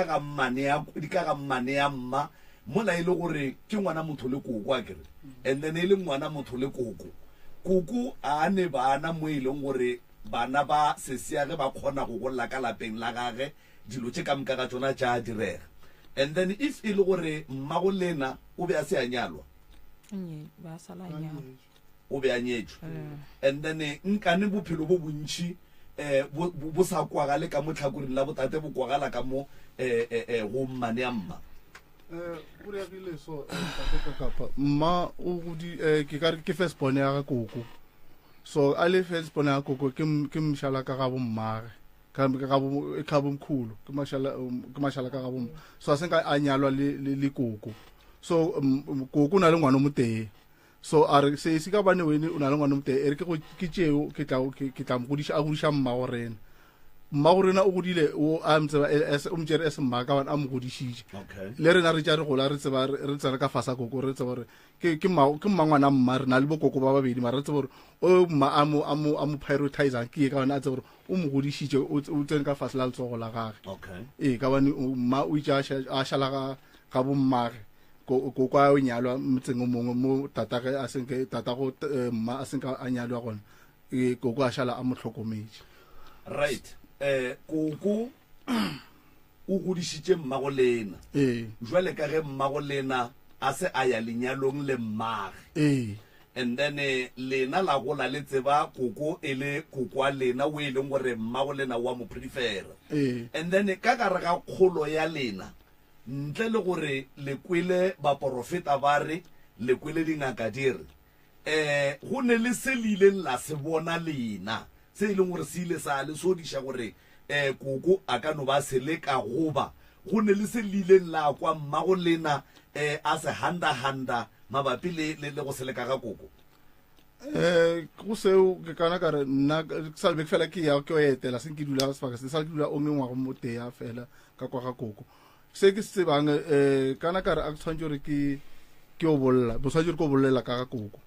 ga mmane ya mma mola e le gore ke ngwana motho le koko a kere and then e le ngwana motho le koko a ne bana mo e leng gore bana ba seseage ba kgona go golla ka lapeng la gage dilo tše ka moka ga tsona tša direga and then if e le gore mmago lena o be a se a nyalwa ba sala nyalo o be a nyetswe and then nkane bophelo bo bontši bo sa kwagale ka motlhakoring la botate bo kwagala ka mo go mmane a mma o reagile so kapa mma o godi ke first born ya ga koko so a le first born ya koko ke mshala ka ga bo mmare ka bo mkhulu ke mashala ka ga bo so a senka a nyalwa le koko so koko na le ngwana mo tee so a re se ka bane wene o na le ngwana mo tee ere ke tšeo ke tla mo godisha a godisha mma go rena mma go rena o godile o a mtseba o mtšere se mma ka bana a mo godishitše le rena re tša re gola re tsena ka fasa koko re tseba gore ke mma ngwana mma re na le bokoko ba babedi mara re tseba gore o mma a mo prioritizang ke ka bana a tseba gore o mo godishitše o tsene ka fase la letsogo la gage ka bane mma o itša a šala ga bo mmage koko a o nyalwa motseng o mongwe mo tatage a senke tatago mma a senka a nyalwa gona koko a šala a mo tlhokometse right koko o godisitše mmago lena jwale ka ge mmago lena a se a ya lenyalong le mmage and then lena la gola le tseba koko e le koko a lena o e leng gore mmago lena wa mo prefera and then ka gare ga kgolo ya lena ntle le gore le kwele baporofeta ba re le kwele dingaka di re go ne le se le ileng la se bona lena se e leng gore se ile sa le sodiša gore koko a ka no ba se le ka goba go ne le se le ileng la kwa mmago lena a se handa mabapi le go se le ka ga koko go seo ke kana ka re nna salbe fela ke ya ke o etela se ke dula sebaka se sa ke dula o ngwe go mo tea fela ka kwa ga koko se ke se bang kana ka re a tshwantse gore ke o bolla bo tshwantse go bollela ka ga koko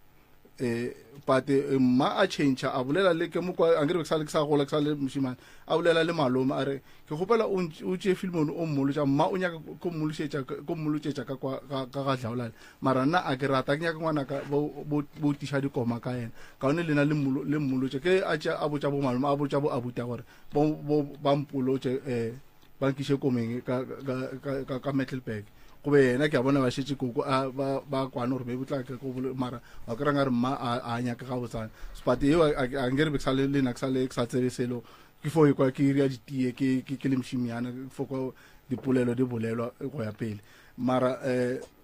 but mma a change a bolela le ke mo kwa angere ke sa gola ke sa le moshimane a bolela le malome a re ke gopela o tše filmon o mmolo tša mma o nyaka ko mmolotšetša ka ga dlaolale mara nna a ke rata ke nyaka ngwana ka bo tiša dikoma ka yena ka one lena le mmolotše ke a botša bo malome a botša bo abuta gore ba mpolotše ba nkiše komeng ka Mettleburg go be yena ke a bona ba šetše koko ba kwane gore be botla ke mara wa ke ranga re mma a nyaka ga botsana but eo a ngere be ke sa le lena ke sa tsebe selo ke fo ekwa ke ria ditie ke le mšimiana foko dipolelo di bolelwa go ya pele mara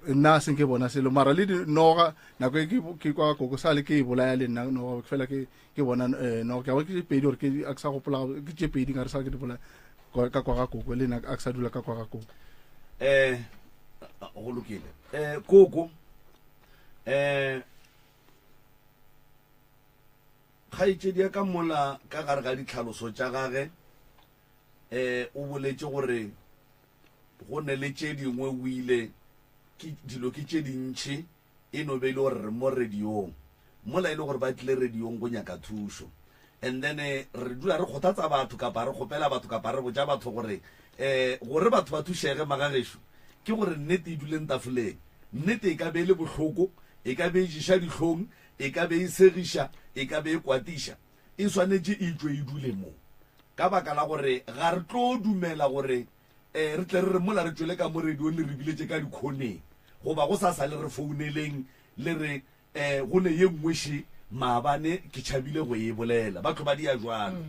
nna se ke bona selo mara le noga nako ke kwa koko sa le ke bolaya le nna no fela ke bona no ke wa ke pedi gore ke a sa go pola ke tše pedi ngare sa ke di bolaya ka kwa ga koko le nna a sa dula ka kwa ga koko go lokile koko kgaitšedi ya ka mola ka gare ga ditlhaloso tša gage o boletše gore go ne le tše dingwe o ile dilo ke tše dintšhi e no be ile gore re mo radiong mola e le gore ba tlile radiong go nyaka thušo and then re dula re kgothatsa batho kapa re kgopela batho kapa re botša batho gore batho ba thušege magagešo ke gore nnete e duleng tafoleng nnete e ka be le bohloko e ka be e jiša dihlong e ka be e segiša e ka be e kwatiša e swanetše e tšwe e dule mo ka baka la gore ga re tlo dumela gore re tle re mola re tšwele ka mo radiong le re biletše ka dikhoneng goba go sa le re founeleng le re go ne ye nngweše maabane ke tšhabile go e bolela batho ba dia jwalo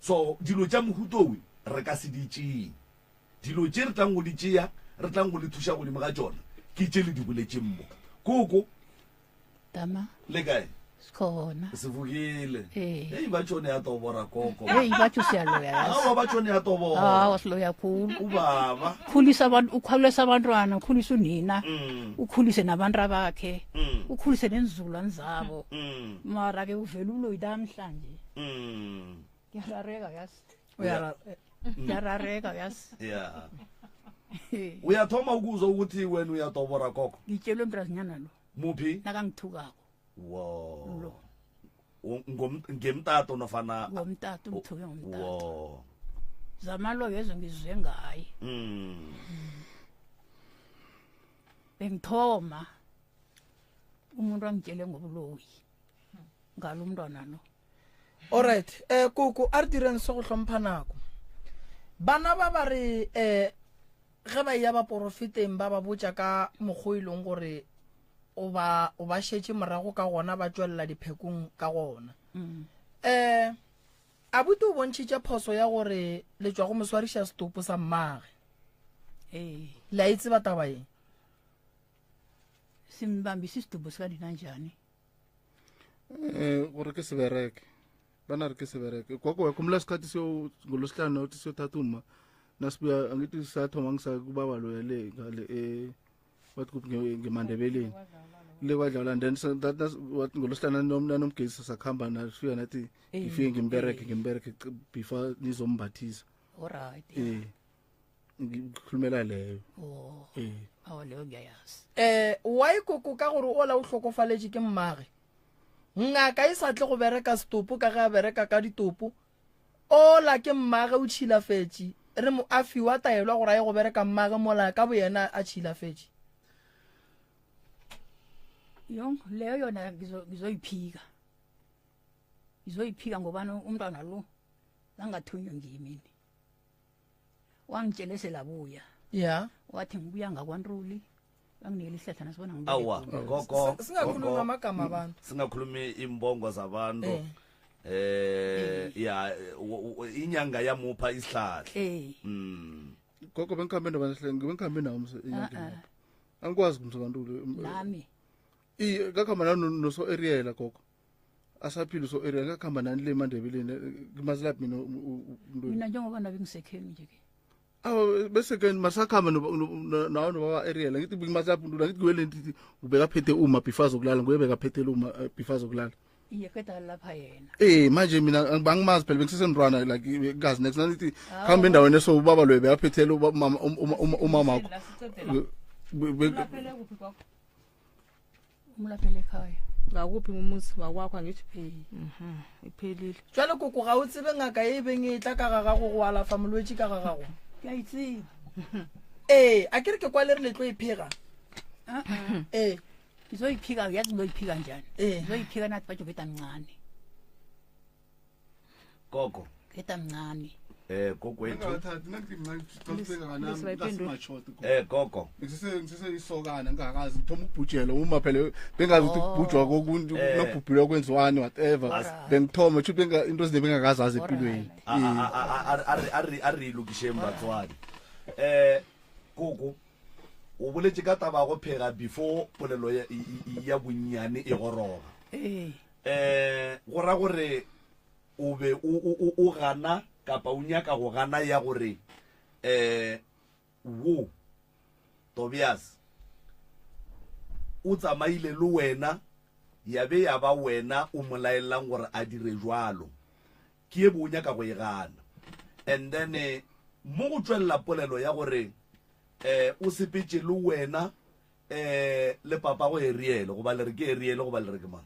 so dilo tša mohutowe re ka se di tšee dilo tše re tlang go di tšea re tlang go le thuša godimo ga tšona ke tše le di boletše mmo koko tama le kae sikhona sivukile hey ba tšone ya tobora koko hey bathi siyaloya awa ba tšone ya tobora hawa siloya khulu ubaba ukhulisa abantwana ukhulisa unina ukhulise nabantu bakhe ukhulise nenzulwane zabo mara ke uvela uloyida namhlanje ngiyarareka yazi ngiyarareka yazi yeah uyathoma ukuzwa ukuthi wena uyatobora koko ngitshelwe mntazinyana lo muphi nakangithukako wo ngemtato nofana ngomtato umthuke ngomtato wo zamalo yezo ngizwe ngaye bengithoma umuntu angitshele ngobuloyi ngalo umntwana lo alright koko a re direng se go hlompha nako bana ba ba re ge ba ya ba profiteng ba ba botsa ka mokgo e leng gore o ba šetse morago ka gona ba tswelela diphekong ka gona abuti o bontšhitše phoso ya gore le tswa go moswariša setopo sa mmage le a itse ba taba eng simbambisi sitopo sika dina njani gore ke sebereke bana re ke sebereke koko kumla sikhathi ngolosihlanu uthi siyothatha uma nasibuya angithi sathoma ngisakubaba loyele ngale wathi kuphi ngemandebeleni le kwadlala then wathi ngolosihlanu nomgesi sakhamba nasiya nathi ngifike ngimbereke before nizombathisa alright ngikhulumela leyo awa leyo ngiyayazi wa ikoko ka gore o la o hlokofaletše ke mmage ngaka e sa tle go bereka setopo ka ge a bereka ka ditopo ola ke mmage o tšhilafetše re mo a fiwa taelwa gore a ye go bereka mmage mola ka bo yena a tšhilafetše yong leyo yona ngizoyiphika ngobani umntwana lo angathunywa ngiyimini wangitshele selabuya ya wathi ngibuya ngakwanruli banginikela isihlahla nasibona awa gogo singakhulumi amagama abantu singakhulumi imbongo zabantu ya inyanga yamupha isihlahla koko bengihambe nawo inyanga angikwazi kumsakantule nami kakhamba noso ariela koko asaphile so ariela kakhamba nani le mandebeleni ngimazilaphi mina njengoba nabe ngisekheni nje ke awu bese ke masakhamba nawo baba ariela ngithi ngimazilaphi ngithi kuwele ngithi ubeka phethe uma before zokulala nguyebeka phethe uma before zokulala iye keda lapha yena manje mina bangimazi phela bengisesenrwana like ngazi next ngithi khamba endaweni so ubaba lo beyaphethela umama wakho umlaphele ekhaya ngakuphi ngumuzi wakwakho angithi iphelile jwale koko ga o tsebe ngaka e beng e tla ka ga gago go alafa molwetse ka ga gago ke a itseba a ke re ke kwa le re le tlo iphega ngizoyiphika yazi ngizoyiphika njani ngizoyiphika nathi batsho beta mncane gogo beta mncane gogwethu gogo ngisiseyisokana ngingakazi ngithoma ukubhujela uma phela bengazi ukuthi kubhujwa kokuntu nokubhubhilwa kwenziwani whatever bengithoma tsho into ezine bengakazazi empilweni arilukishe mbatswane gogo o boletse ka taba go phega before polelo ya bonnyane e goroga go ra gore o be o gana kapa o nyaka go gana ya gore wo Tobias o tsamaile le wena ya be ya ba wena o molaelang gore a dire jwalo ke e bo o nyaka go e gana and then mo go tswelela polelo ya gore o sepetse le wena le papa go Ariel go ba le re ke Ariel go ba le re ke mang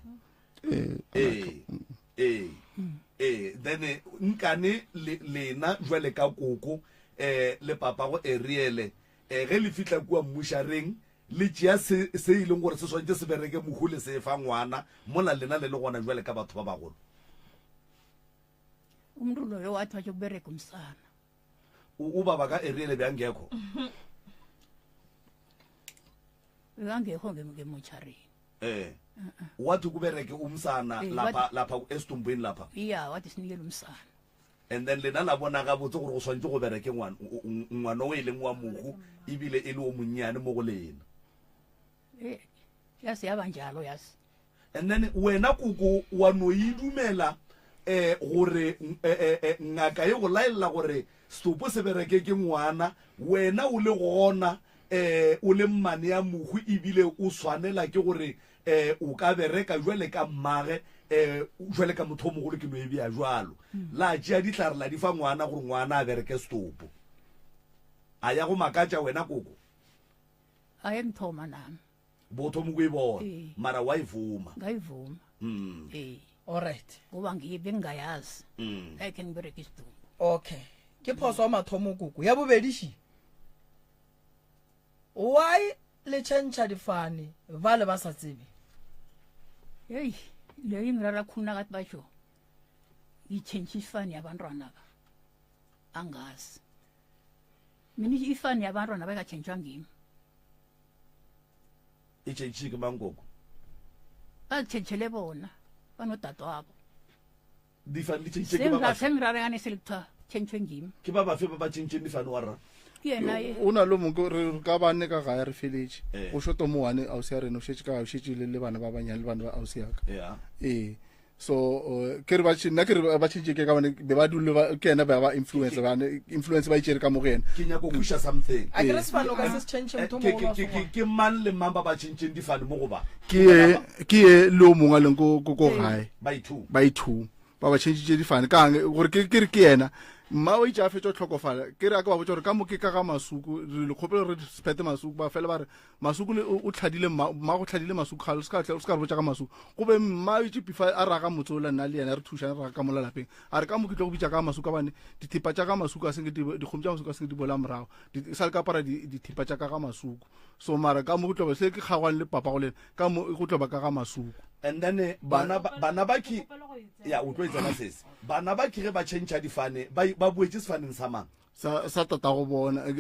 then nkane lena jwale ka koko le papa go Ariel ge le fitla kwa mmushareng le tšea se e leng gore se swantse se bereke mogole se fa ngwana mola lena le le gona jwale ka batho ba bagolo umuntu loyo wathi watsho kubereka umsana ubaba ka Ariel beyangekho bekangekho ngemotshareni wathi kubereke umsana lapha esitumbweni lapha iya wathi sinikele umsana and then lena la bona ga botse gore go swantse go bereke ngwana o e leng wa mogu ebile e le o monnyane mo go lena yasi yaba njalo yasi and then wena koko wa no idumela gore ngaka ye go laela gore stopo se bereke ke ngwana wena o le gona o le mmane ya mogu ebile o swanela ke gore o ka bereka jwale ka mmage jwale ka motho mogolo ke no e bia jwalo la tšea ditlhare la di fa ngwana gore ngwana a bereke stopo a ya go makatša wena koko a ye nthoma nami botho mo go e bona mara wa ivuma ngayivuma alright ngoba bengingayazi ake ngibereke isitumbu okay ke phoso wa mathomo koko ya bobediši why le tšhentšha difane ba le ba sa tsebe heyi leyo ingirara khulu nakathi batsho ngitshentshi ifani yabantwana ka angazi mina ifani yabantwana bayikatshentshwa ngimi itshentshike mangoko bazitshentshele bona banodade wabo difane ditshentshike ba bafe sengirarengane selekuthiwa tshentshwe ngimi ke ba bafe ba ba tshentsheng difane wa rra ke yena ye o na le mongwe re ka bane ka gae re feletse Eh. o shoto mo wane ausi ya rena o shetse ka o shetse le bana ba banyane le bana ba ausi ya ka yeah so ke re ba tshina ke re ba tshetse ke ka bane be ba dule ba ke ena ba influence ba itshere ka mo go ena ke nya go pusha something a ke re sefano ka se se change motho mo wa ke man le mamba ba tshentsheng difane mo go ba ke le o mongwe a leng ko gae ba itu ba ithu ba ba change difane ka gore ke re ke ena mma o itse a fetsa tlhokofala ke re a ka ba botsa gore ka mo ke ka ga masuku re le kgopelo re spete masuku ba fela ba re masuku le o tlhadile mma go tlhadile masuku ga o ska re botsa ka masuku go be mma o itse pifa a raga motsola nna le yena re thushana ra ka mola lapeng a re ka mo ke tlo go bitsa ka masuku bane dithipa tsa ka masuku a seng di kgomo tsa masuku a seng di bola morago di sa le ka para dithipa tsa ka ga masuku so mara ka mo go tlo ba se ke kgagwane le papa go lena ka mo go tlo ba ka ga masuku and then bana ba ki ya o tlo etsana sese bana ba ki ge ba change difane ba buetse sefaneng sa mang sa tata go bona a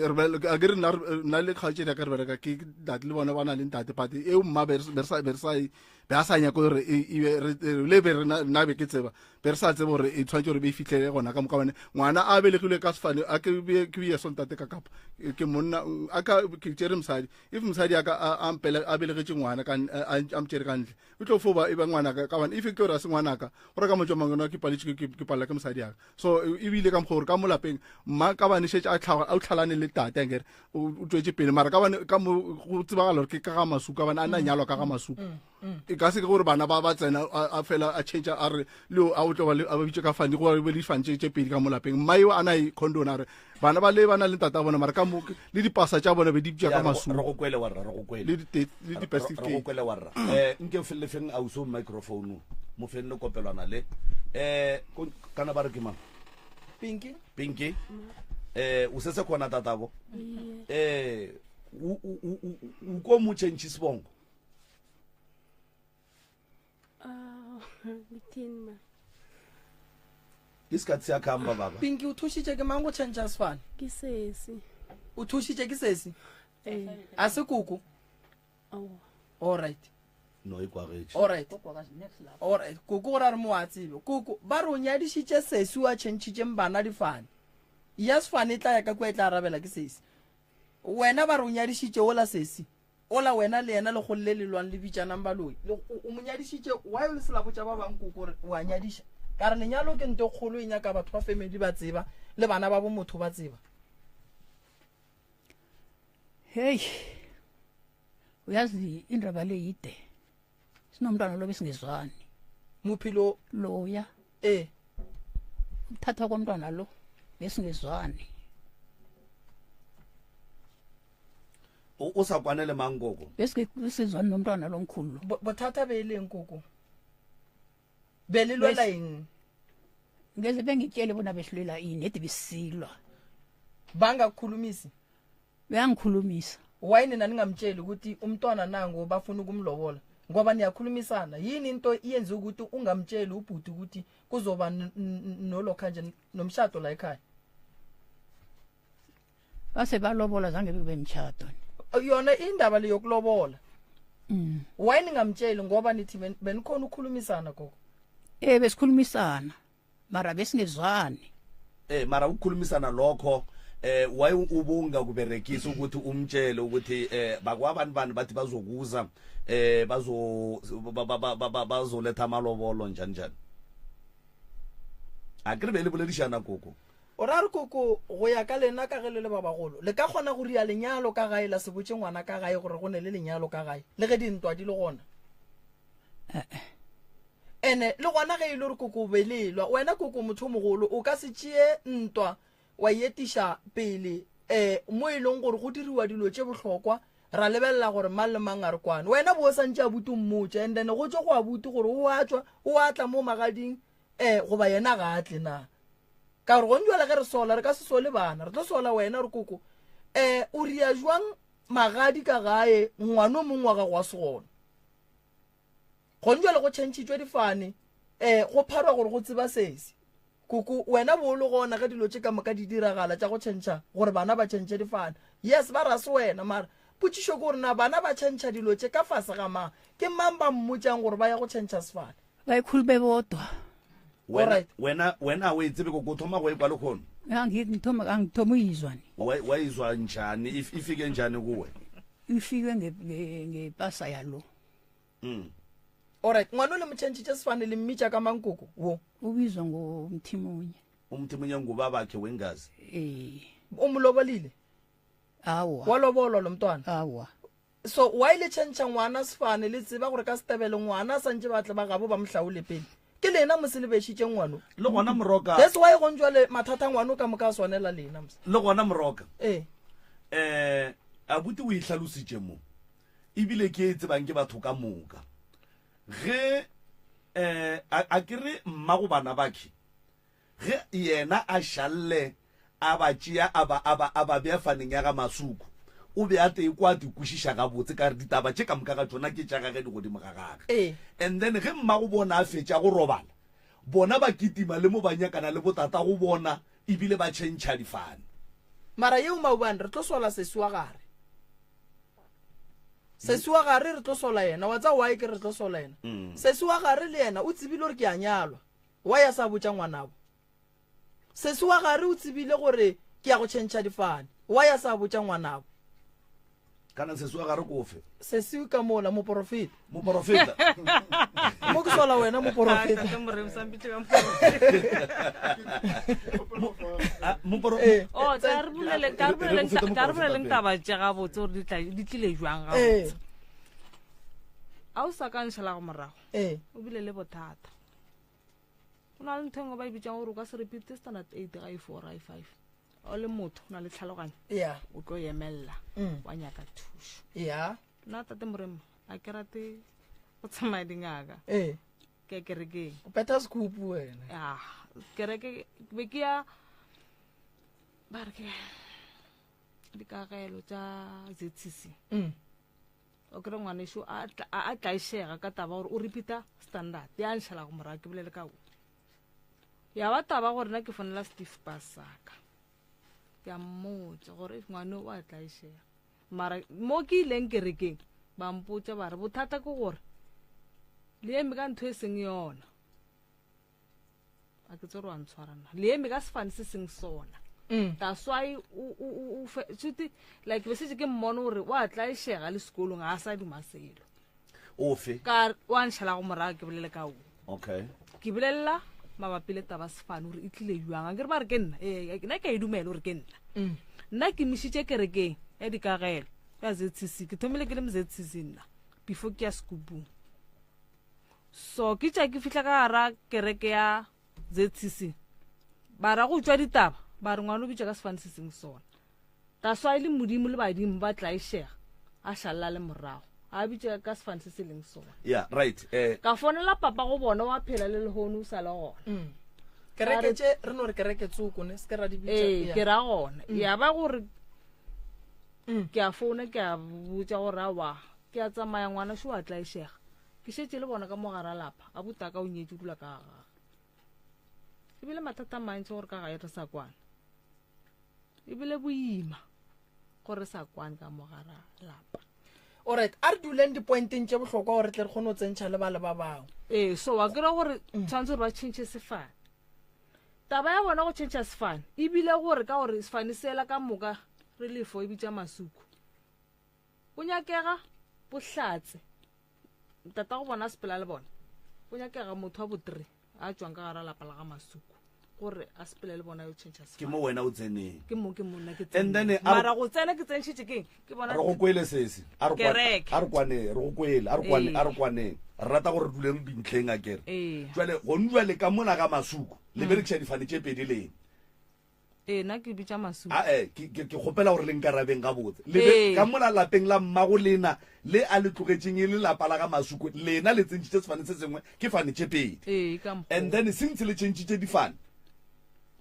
ke re nna le kgaotse ya ka re bereka ke date le bona ba na le ntate pate e mma be a sa nya ko re le be na be ke tseba be re sa tseba gore e tshwanetse gore be fitlhele gona ka moka bane ngwana a belegile ka sefane a ke be son tate ka kapa ke monna a ka ke tsere mosadi if mosadi a belegetse ngwana ka a mtsere ka ntle o tlo foba e ba ngwana ka bane if ke re se ngwana ka gore ka motswa mangwana ke paletse ke palla ke mosadi aka so e bile ka mkhore ka molapeng mma ka bane shetse a tlhalane le tate ngere o tswetse pele mara ka bane ka mo go tsebagala ke ka ga masuku ka bane a nna nyalwa ka ga masuku e ka se ke gore bana ba tsena a fela a change a re le a o tlo ba a bitse ka fane go be di fantse tse pedi ka molapeng mma yo ana I condona re bana ba le bana le tata bona mara ka mo le dipasa tsa bona be di bitsa ka masuku re go kwele wa rra re go kwele le di plastic re go kwele wa rra nke felle feng a uso microphone mo fenne kopelwana le kana ba re ke mang pinki o setse khona tatabo u ko mo change sibongo Bithini ma isikhathi siyakhamba baba pinki o thushitse ke mango change sefane ke sesi o thushitse ke sesi a se kuku all right no ikwagetse all right kuku go ra re mo a tsebe kuku ba re o nyadishitse sesi wa change mbana difane ya sefane tla ya ka kwa tla arabela ke sesi wena ba re o nyadishitse ola sesi ola wena le yena le go le lelwang le bitjana mbaloi o mo nyadishitse wa le sela botsa ba bang kuku re wa nyadisha ka re lenyalo ke nto kgolo e nyaka batho ba family ba tseba le bana ba bo motho ba tseba hey uyazi indaba le yide sinomntwana lo besingezwani muphilo loya ukuthatha komntwana lo besingezwani o sa kwanele mangoko besizwani nomntwana lo mkhulu bothata be leng koko belilwela eng ngeze bengitshele bona behlulela ini ede bisilwa bangakukhulumisi beyangikhulumisa wayini nani ngamtsheli ukuthi umntwana nango bafuna ukumlobola ngoba niyakhulumisana yini into iyenza ukuthi ungamtsheli ubhuti ukuthi kuzoba nolokha nje nomshado la ekhaya base balobola zange bebe mtshado yona indaba le yokulobola wayini ngamtsheli ngoba nithi benikhona ukukhulumisana gogo besikhulumisana mara besingezwani mara ukukhulumisana lokho waye ubunga kuberekisa ukuthi umtshele ukuthi bakwabantu bathi bazokuza bazoletha amalobolo njani njani akribele boledishana koko o ra re koko go ya ka lena ka gelele ba bagolo le ka gona go ria lenyalo ka gae la sebotse ngwana ka gae gore go ne le lenyalo ka gae le ge dintwa di le gona ene le gona ge ile re koko belelwa wena koko motho mogolo o ka se tšee ntwa wa yetisha pele mo e leng gore go diriwa dilo tše bohlokwa ra lebelela gore mang le mang a re kwane wena bo santse a butu mmotse and then go tswa go a butu gore o atla mo magading goba yena ga atle na ka gore go njwale ge re sola re ka se sole bana re tlo sola wena re koko o ria jwang magadi ka gae ngwana o mongwe wa gago wa segona go njwale go tšhentšhitšwe difane go pharwa gore go tseba sesi koko wena bo le gona ga dilo tse ka moka di diragala tsa go tšhentšha gore bana ba tšhentšhe difane yes ba rase wena mara potšišo ke gore na bana ba tšhentšha dilo tse ka fase ga mang ke mang ba mmotsang gore ba ya go tšhentšha sefane ba ikhulube bodwa wena o e tsebe ko thoma go e kwa le khono angithoma uyizwani wa izwa njani ifike njani kuwe ifike ngepasa yalo alright ngwana o le motšhentšhitše sefane le mmitša ka mankoko wo ubizwa ngomthimunye umthimunye nguba bakhe wengazi o mo lobolile awa wa lobolwa lo mntwana awa so wa ile tšhentšha ngwana sefane le tseba gore ka setebele ngwana santse batle ba gabo ba mohlaole pele ke lena mo se le bešitše ngwano le gona moroka that's why go ntšwa le mathata ngwano ka moka swanela lena le gona moroka eh abuti o ihlalositše mo ebile ke e tsebang ke batho ka moka ge a kere mmago bana bakhe ge yena a shalle a ba tšea a ba bea faneng ya ga masuku o be a te kwa di kwešiša gabotse ka re ditaba tše ka moka ga tsona ke tša gage di godimo ga gage and then ge mmago bona a fetša go robala bona ba kitima le mo ba nyakana le botata go bona ebile ba tšhentšha difane mara yeo maubane re tlo sola sesi wa gare sesi wa gare re tlo sola yena wa tsa wae ke re tlo sola yena sesi wa gare le yena o tsebile gore ke a nyalwa wa ya sa botša ngwanabo sesi wa gare o tsebile gore ke ya go tšhentšha difane wa ya sa botša ngwanabo kana sesi wa gare kofe sesi ka mola moprofeta mo ke sola wena moprofeta ka re boleleng taba tša gabotse gore di tlile jwang gabotse a o sa ka nšhala go morago o bile le bothata go na le ntho engwe ba e bitsang gore o ka se repete standard 8 ga i4 ga i5 o le motho o na le tlhaloganyo o tlo emelela wa nyaka thuso nna tate moremo a ke rate go tsamaya dingaka ke kerekeng o peta scoop wena kereke be ke ya ba re ke dikagelo tša ZCC o kere ngwaneso a tlaešega ka taba gore o repeata standard ya nšhala go morago ke bolele ka o ya ba taba gore na ke fonela Steve Pasaka ya mmotsa gore ngwane o a tlaešega mara mo ke ileng kerekeng ba mpotsa ba re bothata ke gore le eme ka ntho e seng yona a ke tsere wa ntshwarana le eme ka sefane se seng sona that's why tshute like be setse ke mmono gore wa tlaešega le sekolong a sa dumaselo ofe ka wa nšhala go morago ke bolele ka o okay ke bolelela mabapi le taba sefane gore e tlile jwang a ke re ba re ke nna nna ke a e dumele gore ke nna ke mišitše kerekeng ya dikagelo ya ZCC ke thomile ke le mo ZCC nna before ke ya sekupung so ke tša ke fihla ka gara kereke ya ZCC ba ra go tšwa ditaba ba re ngwane o bitša ka sefane se seng sona taswa e le modimo le badimo ba tlaešega a šalela le morago a bitša ka sefane se se leng sona right ka fonela papa go bona wa phela le lehono o sa le gona kereke tše re no re kereke tsokone se ke ra di bitša ke ra gona ya ba gore ke a founa ke a botša gore awa ke a tsamaya ngwana šo a tlaešega ke šetse le bona ka mogara lapa a botaka o nyetse dula ka gaga ebile mathata mantši gore ka gae re sa kwana ebile boima gore sa kwane ka mogara lapa alright a re duleng dipointeng tše bohlokwa gore tle re kgone go tsentšha le ba le ba bangwe so wa kry gore tshwanetse gore ba tšhentšhe sefane taba ya bona go tšhentšha sefane ebile gore ka gore sefane seela ka moka re lefo e bitša masuku o nyakega bohlatse tata go bona sepela le bona o nyakega motho wa bo3 a tšwang ka gara lapa la ga masuku gore a sepele le bona yo tšhentšha sefane ke mo wena o tseneng ke mo nna ke and then mara go tsena ke tsenšitše keng ke bona re go kwele sese a re kwane re go kwele a re kwaneng re rata gore dule re dintlheng a kere jwale go njwale ka mola ga masuku le berekisa difane tše pedi leng nna ke bitša masuku ke kgopela gore le nkarabeng ga botse ka mola lapeng la mmago lena le a le tlogetšeng e le lapa la ga masuku lena le tsentšitše sefane se sengwe ke fane tše pedi and then since le tšhentšitše difane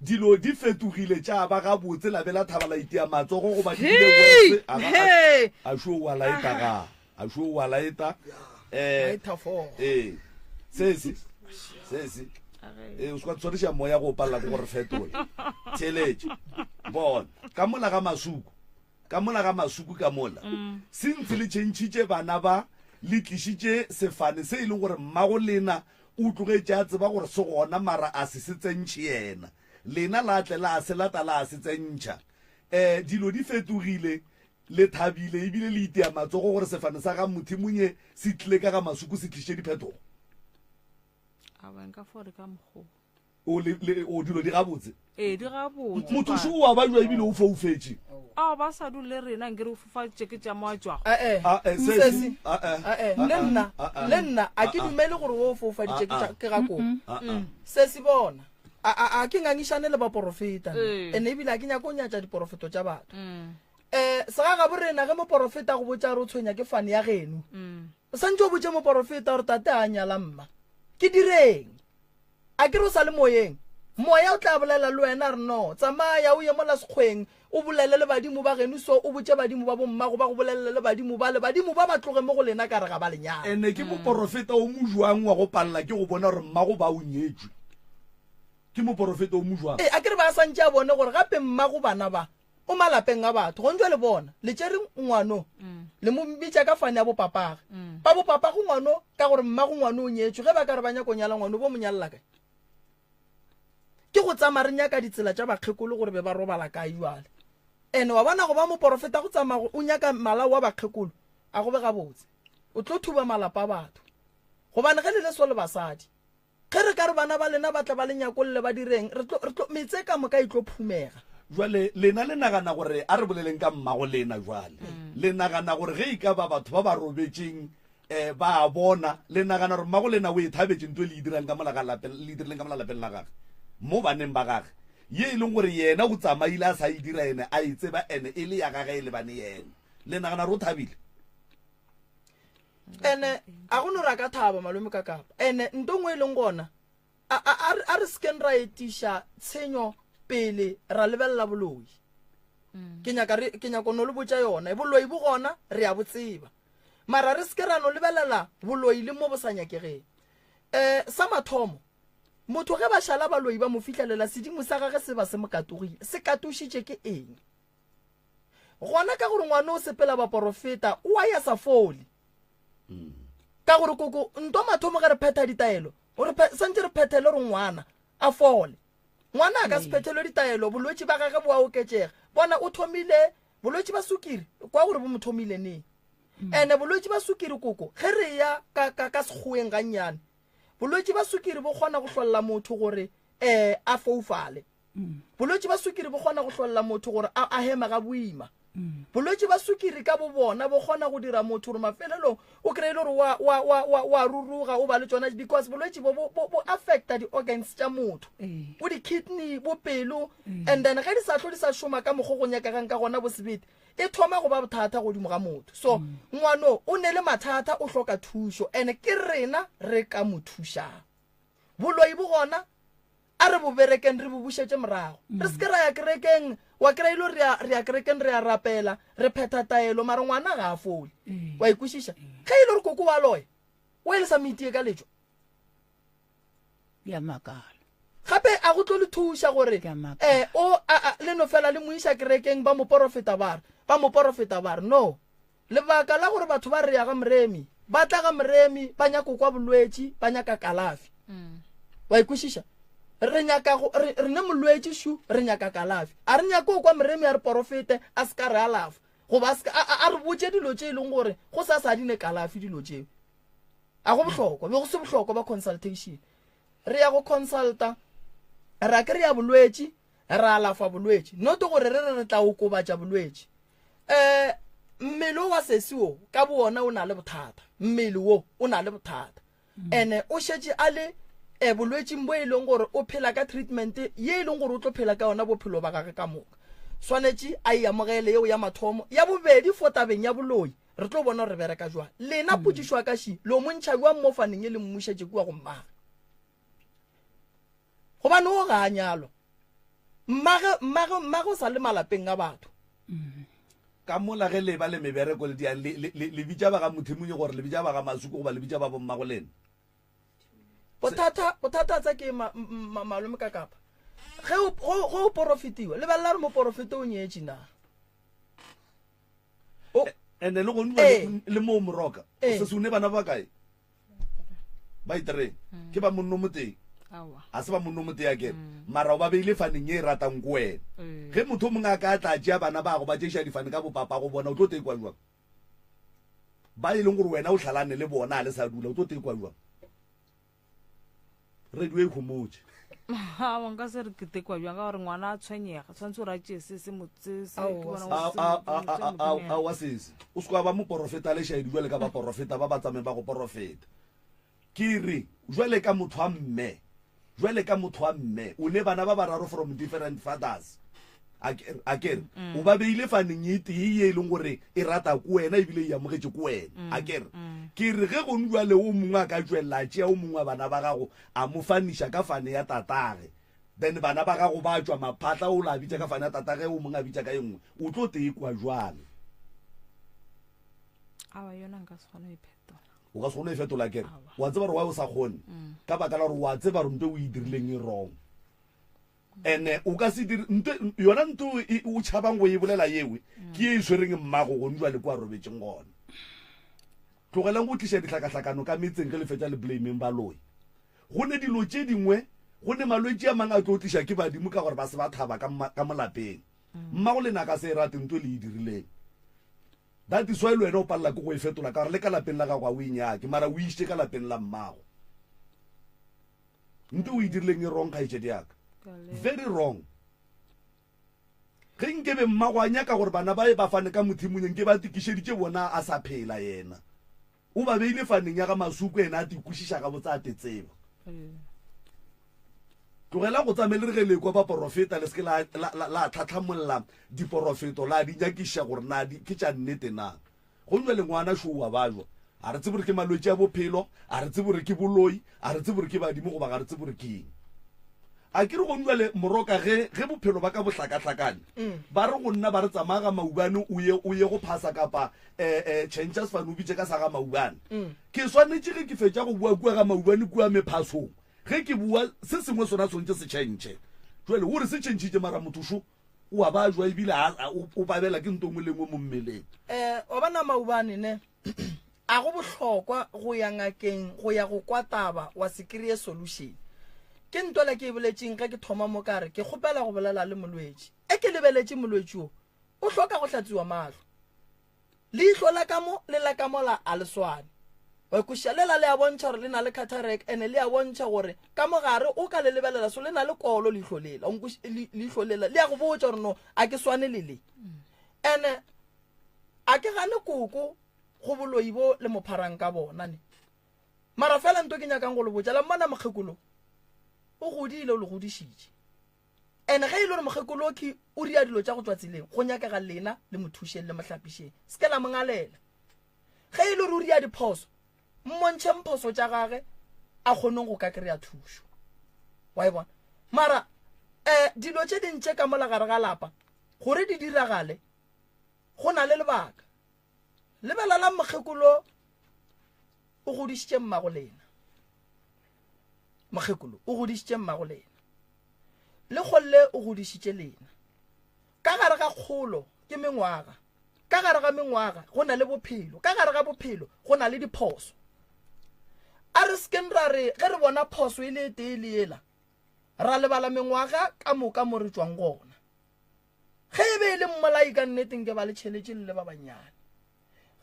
dilo di fetogile tša ba ga botse la bela thaba la itea matsogo go ba dile a šo wa laeta ga a šo wa laeta sese o ska tshwariša moya go palela go gore fetola theletše bona ka mola ga masuku ka mola se ntse le tšhentšhitše bana ba le tlišitše sefane se e leng gore mmago lena o tlogetše a tseba gore se gona mara a se tsentšhe yena lena la tle la se lata la se tsentšha dilo di fetogile le thabile ebile le itea matsogo gore sefane sa ga mothemonye se tlile ka ga masuku se tlišitše diphetogo o dilo di gabotse di gabotse motho se o a ba jwa ebile o foufetše ba sa dule rena nkere o fofatše ke tša moa jwago le nna a ke dumele gore o foufaditše ke ga koo se se bona a ke ngangišane le baporofeta ene ebile a ke nyako o nyatša diporofeto tša batho sega ga borena ge moporofeta go botša re o tshwenya ke fane ya geno o santse o botše moporofeta gore tate a nyala mma ke direng a ke re o sa le moyeng moya o tla bolela le wena re no tsamaya o ye mola sekgweng o bolele le badimo ba geno so o botše badimo ba bommago ba go bolelele le badimo ba ba tloge mo go lena ka re ga ba lenyana ene ke moporofeta o mo jwang wa go palela ke go bona gore mmago ba o nyetswe ke moporofeta o mo jwang a ke re ba santse a bone gore gape mmago bana ba o malapeng a batho go ntse le bona le tšere ngwano le mo bitša ka fane ya bopapage ba bopapage ngwano ka gore mmago ngwano o nyetswe ge ba ka re ba nyako nyala ngwano bo mo nyalela kae ke go tsamaya re nyaka ditsela tša bakgekolo gore be ba robala ka jwale ene wa bona go ba moporofeta go tsamaya o nyaka malao wa bakgekolo a go be gabotse o tlo thuba malapa a batho gobane ge le le so le basadi ge re ka re bana ba lena ba tla ba le nyakolle ba direng metse ka moka e tlo phumega jwale lena le nagana gore a re boleleng ka mmago lena jwale le nagana gore ge e ka ba batho ba ba robetšeng ba bona le nagana gore mmago lena o e thabetše nto le dirileng ka mola lapeng la gage mo baneng ba gage ye e leng gore yena o tsamaile a sa e dira ene a e tseba ene e le ya gage e le bane yena le nagana re o thabile ene a go no ra ka thaba malome ka kapa ene nto ngwe e leng gona a re sken ra etiša tshenyo pele ra lebelela boloi ke nyaka no le botša yona boloi bo gona re a botseba mara re seke ra no lebelela boloi le mo bo sa nyakegeng sa mathomo motho ge ba šala baloi ba mo fitlhelela sedimo sa gage se ba se mo katogile se katošitše ke eng gona ka gore ngwane o sepela baporofeta o a ya sa fole ka gore koko nto mathomo ge re phetha ditaelo santse re phethele re ngwana a fole ngwana a ka se phethelwe ditaelo bolwetse ba gage bo a oketšega bona o thomile bolwetse ba sukiri kwa gore bo mo thomile neng ene bolwetse ba sukiri koko ge re ya ka sekgoeng gannyane bolwetse ba sukiri bo kgona go hlolla motho gore a foufale bolwetse ba sukiri bo kgona go hlolla motho gore a hema ga boima bolwetse ba sukiri ka bo bona bo kgona go dira motho gore mafelelo o kry-ile gore wa ruruga o ba le tsona because bolwetse bo affecta di-organs tša motho bo di-kidney bo pelo and then ge di sa tlo di sa šoma ka mokgo go nyakagang ka gona bosebete e thoma go ba bothata godimo ga motho so ngwano o ne le mathata o hloka thušo and ke rena re ka mo thušang boloi bo gona a re bo berekeng re bo bušetše morago re seke ra ya kerekeng wa kry-ile re ya kerekeng re ya rapela re phetha taelo mare ngwana ga a fole wa ikwešiša ge e le gore koko wa loya o ele sa metie ka letšo ya makala gape a go tlo le thuša gore le no fela le moiša kerekeng ba moporofeta bare no lebaka la gore batho ba re ya ga moremi ba tla ga moremi ba nyako kwa bolwetse ba nyaka kalafi wa ikwešiša re ne molwetse shu re nyaka kalafi a re nyako kwa moremi a re porofete a se ka re alafa goba a re botse dilo tše e leng gore go sa sa dine kalafi dilo tšeo a go bohlokwa be go se bohlokwa ba consultation re ya go consulta ra ke re ya bolwetse re alafa bolwetse noto gore re tla okobatša bolwetse mmele wa sesio ka bona o na le bothata mmele wo o na le bothata ene o šetše a le bolwetseng bo e leng gore o phela ka treatment ye e leng gore o tlo phela ka yona bophelo ba gage ka moka swanetše a iamogele yeo ya mathomo ya bobedi fo tabeng ya boloi re tlo bona re bereka jwa lena potišwa ka ši lo montšhabi wa mmofaneng e le mmušetše kua go mmaga gobane o ga a nyalwa mmage o sa le malapeng a batho ka mola ge le ba le mebereko le diang le bitša ba ga mothemonye gore le bitša ba ga masuku goba le bitša ba bommago lena bothata tsa ke malome ka kapa ge go profitiwa le ba la re mo profite o nyetse na and le go le mo moroka se sune bana ba kae ba itere ke ba monno moteng a se ba monno moteng ya ke mara o ba beile faneng e ratang go wena ge motho mongwe a ka tla tšea bana ba go ba tšeiša difane ka bopapa go bona o tlo tekwa jwang ba e leng gore wena o tlhalane le bona a le sa dula o tlo tekwa jwang radio e khomotse wa nka se re ke tekwa jwang ka gore ngwana a tshwenyega tshwanetse o ratše se a wa sese o se kwa ba mo porofeta le shaedi jwale ka ba porofeta ba ba tsameng ba go porofeta ke re jwale ka motho a mme o ne bana ba bararo from different fathers a kere o ba beile faneng e tee e leng gore e rata ko wena ebile e amogetse ko wena a kere ke re ge go jwale o mongwe a ka tswelela tšea o mongwe wa bana ba gago a mo faniša ka fane ya tatage then bana ba gago ba tswa maphatla o la bitša ka fane ya tatage o mongwe a bitša ka e nngwe o tlo tekwa jwale o ka se kgone e fetola kere wa tseba gore wa o sa kgone ka baka la gore wa tseba gore nto o e dirileng e wrong ene o ka se dire yona nto o tšhabang go e bolela yewe ke e swereng mmago go njwa le kwa robetseng gona tlogelang go tliša ditlhakatlhakano ka metseng ge le fetša le blameng baloi go ne dilo tše dingwe go ne malwetse a mang a tlo tliša ke badimo ka gore ba se ba thaba ka molapeng mmago le naka se e rate nto le e dirileng that is why le wena o palela ke go e fetola ka gore le ka lapeng la gago a o inyake mara o išitše ka lapeng la mmago nto o e dirileng e wrong kgaetšedi yaka very wrong ge nkebe mmago a nyaka gore bana ba e ba fane ka mothimonyeng ke ba tikišeditše bona a sa phela yena o ba beile faneng ya ga masuku ena a tikušiša ga botsa a tetseba tlogela go tsamele re ge lekwa ba porofeta le seke la tlhatlhamolola diporofeto la di nyakiša gore na ke tša nnete na go nwe le ngwana šoo wa bajwa a re tsebe gore ke malwetse a bophelo a re tsebe gore ke boloi a re tsebe gore ke badimo goba ga re tsebe gore ke eng a ke re go nwa le moroka ge bophelo ba ka bohlakahlakane ba re go nna ba re tsamaya ga maubane o ye go phasa kapa changes fane o bitse ka sa ga maubane ke swanetše ge ke fetša go bua kua ga maubane kua mephasong ge ke bua se sengwe sona swantse se tšhentšhe jale gore se tšhentšhitše mara mothoso o a ba jwa ebile o babela ke ntongwe lengwe mo mmeleng wa bana maubane ne a go bohlokwa go ya ngakeng go ya go kwa taba wa se kry-e solution ke ntola ke e boletseng ga ke thoma mo kare ke kgopela go bolela le molwetse e ke lebeletše molwetse o hloka go hlatsiwa mahlo leihlo la kamo le la kamo la a leswane wa ikušalela le a bontšha gore le na le cataract ene le a bontšha gore ka mogare o ka le lebelela so le na le kolo leihlo lela le ya go botša gore no a ke swane le ene a ke gane koko go boloi bo le mopharang ka bona ne mara fela nto ke nyakang go le botša la mmana mokgekolo o godile o le godišitše ene ge e le gore mokgekolo ke o ria dilo tša go tswa tseleng go nyakega lena le mothušeng le mohlapišeng se ke la mongalela ge e le gore o ria diphoso mmontšhe mphoso tša gage a kgoneng go ka kry-a thušo wa e bona mara dilo tše dintše ka mola gare ga lapa gore di diragale go na le lebaka lebelela mokgekolo o godišitše mmago lena mokgekolo o godišitše mmago lena le kgolle o godišitše lena ka gare ga kgolo ke mengwaga ka gare ga mengwaga go na le bophelo ka gare ga bophelo go na le diphoso a re seken ra re ge re bona phoso e le tee le ela ra lebala mengwaga ka moka mo re tswang gona ge e be e le mmolai ka nneteng ke ba le tšheletše le ba banyane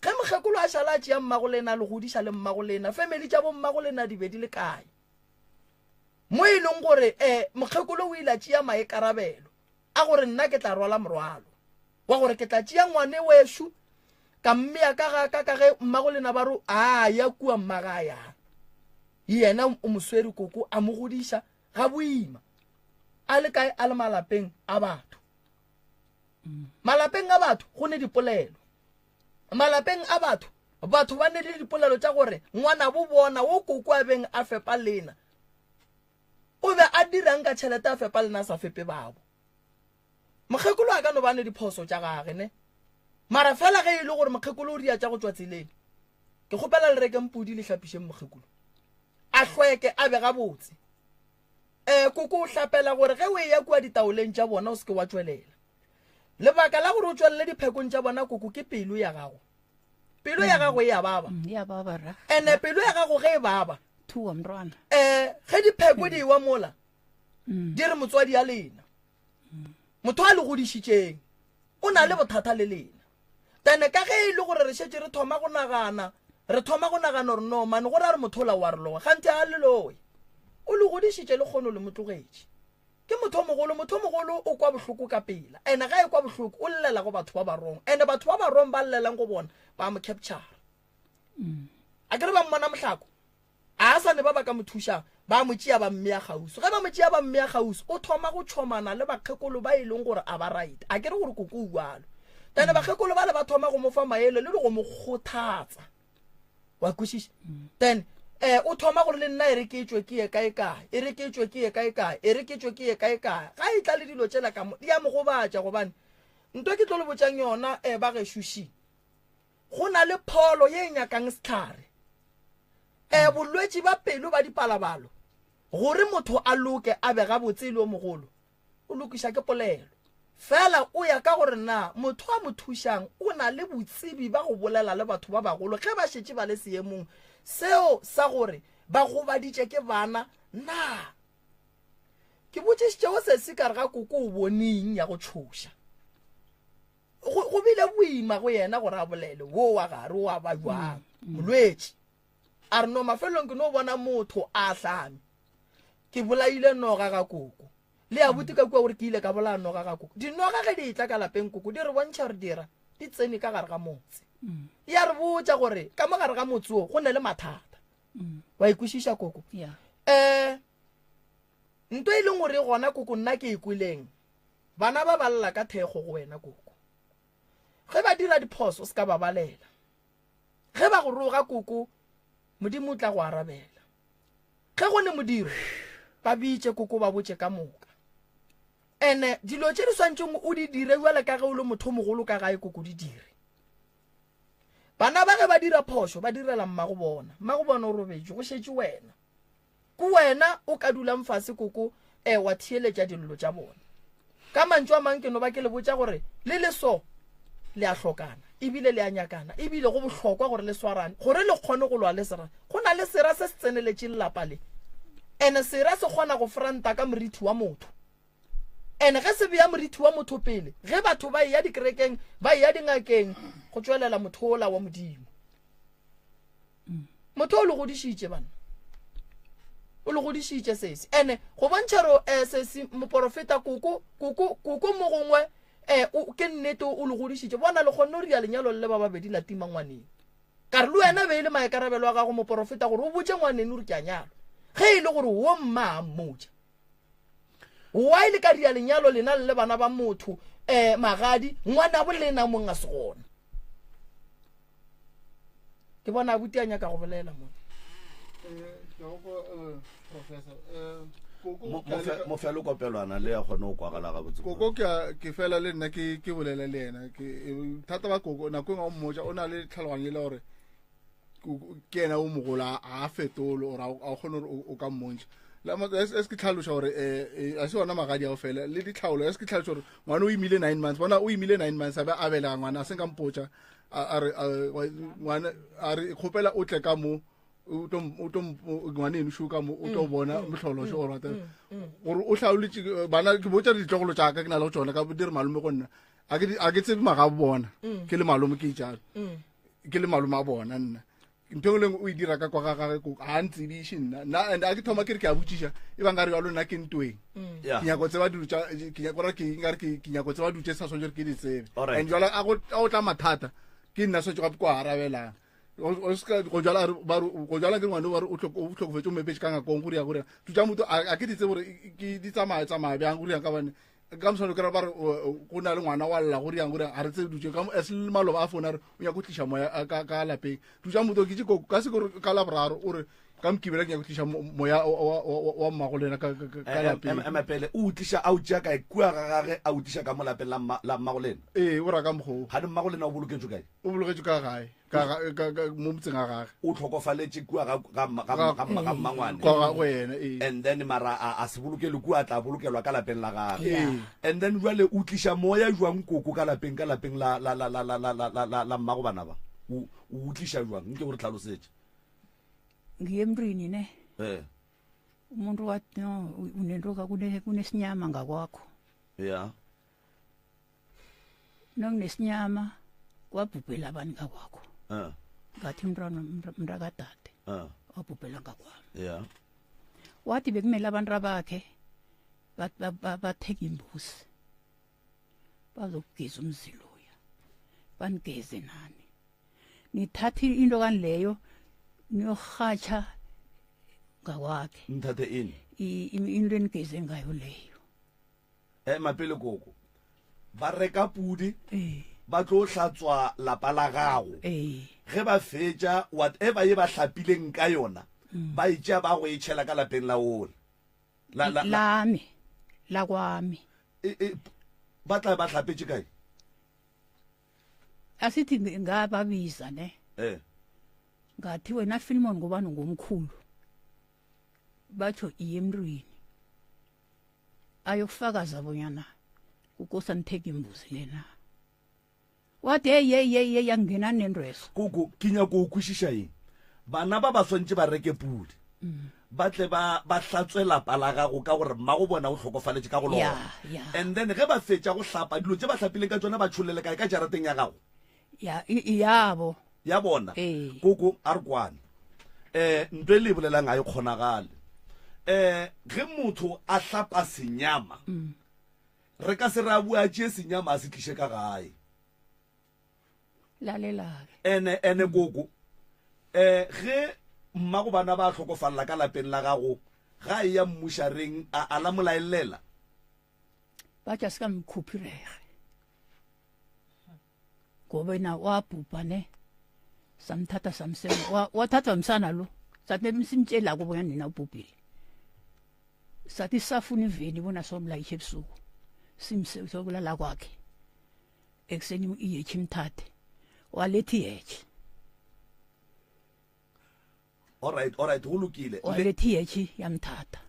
ge mokgekolo a šala a tšea mmago lena le godiša le mmago lena family tša bo mmago lena di be di le kae mo e leng gore mokgekolo o ile a tšea maekarabelo a gore nna ke tla rwala morwalo wa gore ke tla tšea ngwane wešo ka mmea ka ge mmago lena ba re a ya kua mmaga a yang yena o moswere koko a mo godiša ga boima a le kae a le malapeng a batho malapeng a batho go ne dipolelo malapeng a batho ba ne le dipolelo tša gore ngwana bo bona wo koko a beng a fepa lena o be a dirang ka tšhelete a fepa lena sa fepe babo mokgekolo a ka no bane diphoso tša gage ne mara fela ge e le gore mokgekolo o ria tša go tswa tseleng ke kgopela le reke mpudi le hlapišeng mokgekolo a tlhweke a be gabotse koko o hlapela gore ge o e ya kua ditaoleng tša bona o se ke wa tswelela lebaka la gore o tswelele diphekong tša bona koko ke pelo ya gago e ya baba ya baba ra ene pelo ya gago ge e baba thuwa mrwana ge dipheko di wa mola di re motswadi ya lena motho a le godišitšeng o na le bothata le lena tane ka ge e le gore re šetse re thoma go nagana gore no mane gore a re motho ola wa re loga gante a leloe o le godišitše le kgono le motlogetše ke motho mogolo o kwa bohloko ka pela ene ga e kwa bohloko o llela go batho ba barong ene batho ba barong ba llelang go bona ba mo capture a ke re ba mmona mohlako a sa ne ba ka mo thušang ba mo tšea ba mmea gausi ge ba mo tšea ba mmea gausi o thoma go tšhomana le bakgekolo ba e leng gore a ba right a ke re gore koko ualo tane bakgekolo ba le ba thoma go mo fa maele le go mo kgothatsa wa kwešiša then o thoma gore le nna e reketšwe ke ye kae-kae e reketšwe ke ye kae-kae e reketšwe ke ye kae-kae ga e tla le dilo tšela ka mo di a mo gobatša gobane nto ke tlo le botšang yona ba gešoši go na le pholo ye e nyakang setlhare bolwetši ba pelo ba dipalabalo gore motho a loke a be gabotse le o mogolo o lokiša ke polelo fela o ya ka gore na motho a mo thušang o na le botsebi ba go bolela le batho ba bagolo ge ba šetse ba le seemong seo sa gore ba gobaditše ke bana na ke botšišitšego se se kare ga koko o boneng ya go tšhoša go bile boima go yena gore a bolele wo wa gare wa ba jwang molwetši a re no mafelong ke no bona motho a hlame ke bolaile noga ga koko le a buti ka kua gore ke ile ka bolaya noga ga koko dinoga ge di tla ka lapeng koko di re bontšha gore dira di tsene ka gare ga motse ya re botša gore ka mo gare ga motse o go ne le mathata wa ikwešiša koko nto e leng gore gona koko nna ke ikweleng bana ba balla ka thekgo go wena koko ge ba dira diphoso se ka ba balela ge ba go roga koko modimo o tla go arabela ge go ne modiro ba bitše koko ba botše ka moka ene dilo tše di swantšeng o di dire jwale ka ge o le motho mogolo ka gae koko di dire bana ba ge ba dira phoso ba direla mmago bona o robetše go šetše wena ko wena o ka dulang fase koko wa thieletša dillo tša bona ka mantšu a mang ke no ba ke le botša gore le leso le a hlokana ebile le a nyakana ebile go bohlokwa gore le swarane gore le kgone go lwa le sera go na le sera se se tseneletše lelapa le ene sera se kgona go franta ka moriti wa motho ene ge se beya moriti wa motho pele ge batho ba ya dikerekeng ba ya dingakeng go tswelela motho ola wa modimo motho o le godišitše bana o le godišitše sese ene go bontšha ro sese moprofeta koko mo gongwe ke nnete o le godišitše bona le kgonne o ria lenyalo le ba babedi la tima ngwaneng ka re le wena be e le maekarabelo wa gago moprofeta gore o botše ngwaneng o re ke a nyalo ge e le gore wo mma a mmotša wa ile ka ria lenyalo lena le bana ba motho magadi ngwana bo lena mong a se gona ke bona abuti a nyaka go bolela mo mo fela kopelwana le ya gone o kwagala ga botse koko ke fela le nna ke bolela le yena ke thata ba koko nako ngwe o mmoja o na le tlhaloganyo le gore ke ena o mogola a fetolo or a kgone gore o ka mmontša es ke tlhaloša gore a se ona magadi ao fela le ditlhaolo es ke tlhaloša gore ngwana o imile 9 months bona o imile 9 months a be a belega ngwana a seng ka mpotša a re kgopela o tle ka mo ngwaneno šo ka mo o tlo bona motlhološo gore gore o hlaoletse bana ke botša ditlogolo tšaka ke na le go tsona ka di re malome go nna a ke tsebe maga a bona ke le malome ke itšalo ke le malome a bona nna ntho leng o e dira ka kwa ga gage ga ntsebiše nna and a ke thoma ke re ke a botšiša e bang ka re yalo nna ke ntweng ke nyako tseba dilo ke nyako tseba dilo tše sa swantse ke di tsebe and jala a go tla mathata ke nna swantse gape ko arabelang go jala ke ngwane ba re o tlhokofetse o mepetse ka ngakong gore ya gore tutša motho a ke ditse gore ke di tsamaya bjang gore yang ka bane ka mosano ke ra ba re go na le ngwana wa lla gore yang gore a re tse dutse ka as le maloba a fona re o ya go tliša moya ka lapeng tutša motho ke ka se gore ka la boraro ore ka mkibela ke ya go tlisha moya wa mmagolena ka lapeng emapele o utlisha a utša kae kua ga gage a utlisha ka mo lapeng la mmagolena o ra ka mokgoo ga di mmagolena o boloketswe kae o boloketswe ka gae mo motseng a gage o tlhokofaletše kua ga mmangwane kwa wena and then mara a se bolokele kua a tla bolokelwa ka lapeng la gage and then jale o tlisha moya jwang koko ka lapeng la mmagobana ba o utlisha jwang nke gore tlhalosetse ngiyemntwini ne umuntu wathi no unento kunesinyama ngakwakho ya nonginesinyama kwabhubhela abantu ngakwakho ngathi mntakadade wabhubhela ngakwami ya wathi bekumele abantu abakhe batheke imbuzi bazokugeza umziloya banigeze nani nithathe into kanileyo niyorhatsha ngakwakhe nithathe ini into enigeze ngayo leyo mapele koko ba reka pudi ba tlo hlatswa lapa la gago ge ba fetša whatever ye ba hlapileng ka yona ba itša ba go e tšhela ka lapeng la ole lame la kwami ba tla ba hlapetše kae asithi ngababiza ne ngathi wena Filimon ngobani ngomkhulu batsho iye emntwini ayokufakaza bonyana kukosa nitheke imbuzi lena wathi ye yangena nendreso koko kinya ko kwishisha yeng bana ba ba swantse ba reke pudi ba tle ba hlatswe lapa la gago ka gore mma go bona o tlhokofaletse ka go lona and then ge ba fetša go hlapa dilo tse ba hlapileng ka tsona ba tšholele kae ka jarateng ya gago yabo ya bona koko a re kwane ntwe le bolelang a e kgonagale ge motho a hlapa senyama re ka se ra bua tšee senyama a se tliše ka gae ene koko ge mmago bana ba tlhokofalela ka lapeng la gago ga e ya mmušareng a la molaelela ba tša se ka mkhupirege gobena wa pupa ne samthatha samsema wathatha msana lo sathi simtshela kubona nina ubhubhile sathi safuna iveni bona somlayishe ebusuku simse sokulala kwakhe ekseni iyechi mthathe walethi yechi alright go lokile walethi yechi yamthatha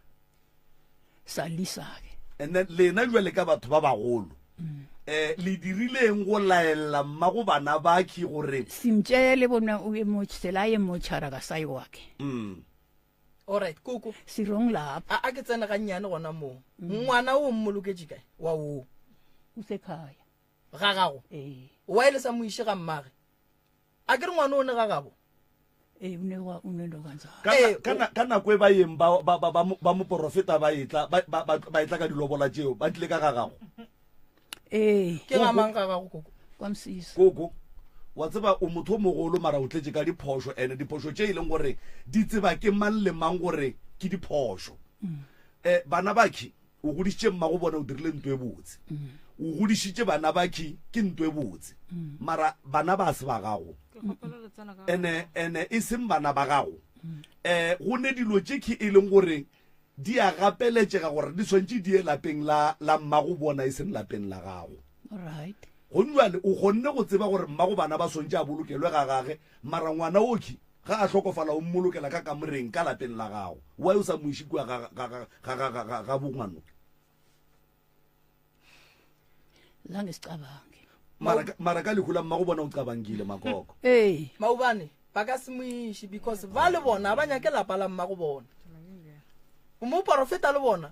salisa ke and then lena jwale ka batho ba bagolo le dirileng go laela mmago bana ba ki gore simtshele bona o emotsela ye mochara ka sai wakhe alright koko sirong lapha a ke tsena ga nnyane gona mo ngwana o mmoloketse kae wa o usekhaya ga gago wa ile sa moishi ga mmage a ke re ngwana o ne ga gabo unendo kanjalo ka nako e ba yeng ba moprofeta ba etla ka dilobola tseo ba tlile ka ga gago ke ga mang ga gago koko kwamsisa koko wa tseba o motho mogolo mara o tletse ka diphoso ene diphoso tše e leng gore di tseba ke mang le mang gore ke diphoso bana bakhi o godisitše mmago bona o dirile ntwe botse o godisitše bana bakhi ke ntwe botse mara bana ba se ba gago ene e seng bana ba gago go ne dilo tše ke e leng gore di a gapeletšega gore di swantše di ye lapeng la mmago bona e seng lapeng la gago alright gonjale o kgonne go tseba gore mmago bana ba swantše a bolokelwe ga gage mara ngwana oki ga a tlhokofala o mmolokela ka kamoreng ka lapeng la gago wa o sa moiši kua ga bongwano zange sicabange mara ka lehu la mmago bona o cabangile makoko maobane ba ka se moiši because ba le bona ba nyake lapa la mmago bona moprofeta le bona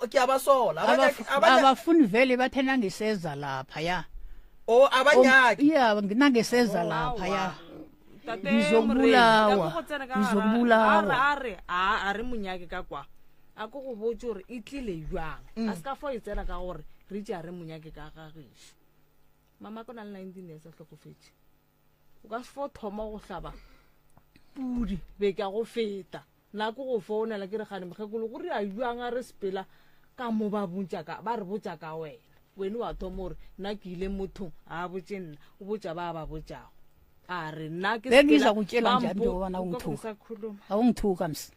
ke a ba sola abafuni vele bathe nangiseza lapha ya abanyaki nangiseza lapha ya a re monyake ka kwa a ko go botse gore e tlile jwang a se ka fo e tsena ka gore re tša re monyake ka gageso mama ko na le 19 years a tlhokofetse o ka se fo thoma go hlaba pudi be ka go feta nako go founela ke re gane mokgekolo gore a jwang a re sepela ka mo ba re botsa ka wena wa thoma gore nna ke ile mothong a botse nna o botsa ba botsago a re nna ke Then sepela- iza kutshela Bambo- njani into yobana ugogo ungithuka? ngisakhuluma. awungithuka msi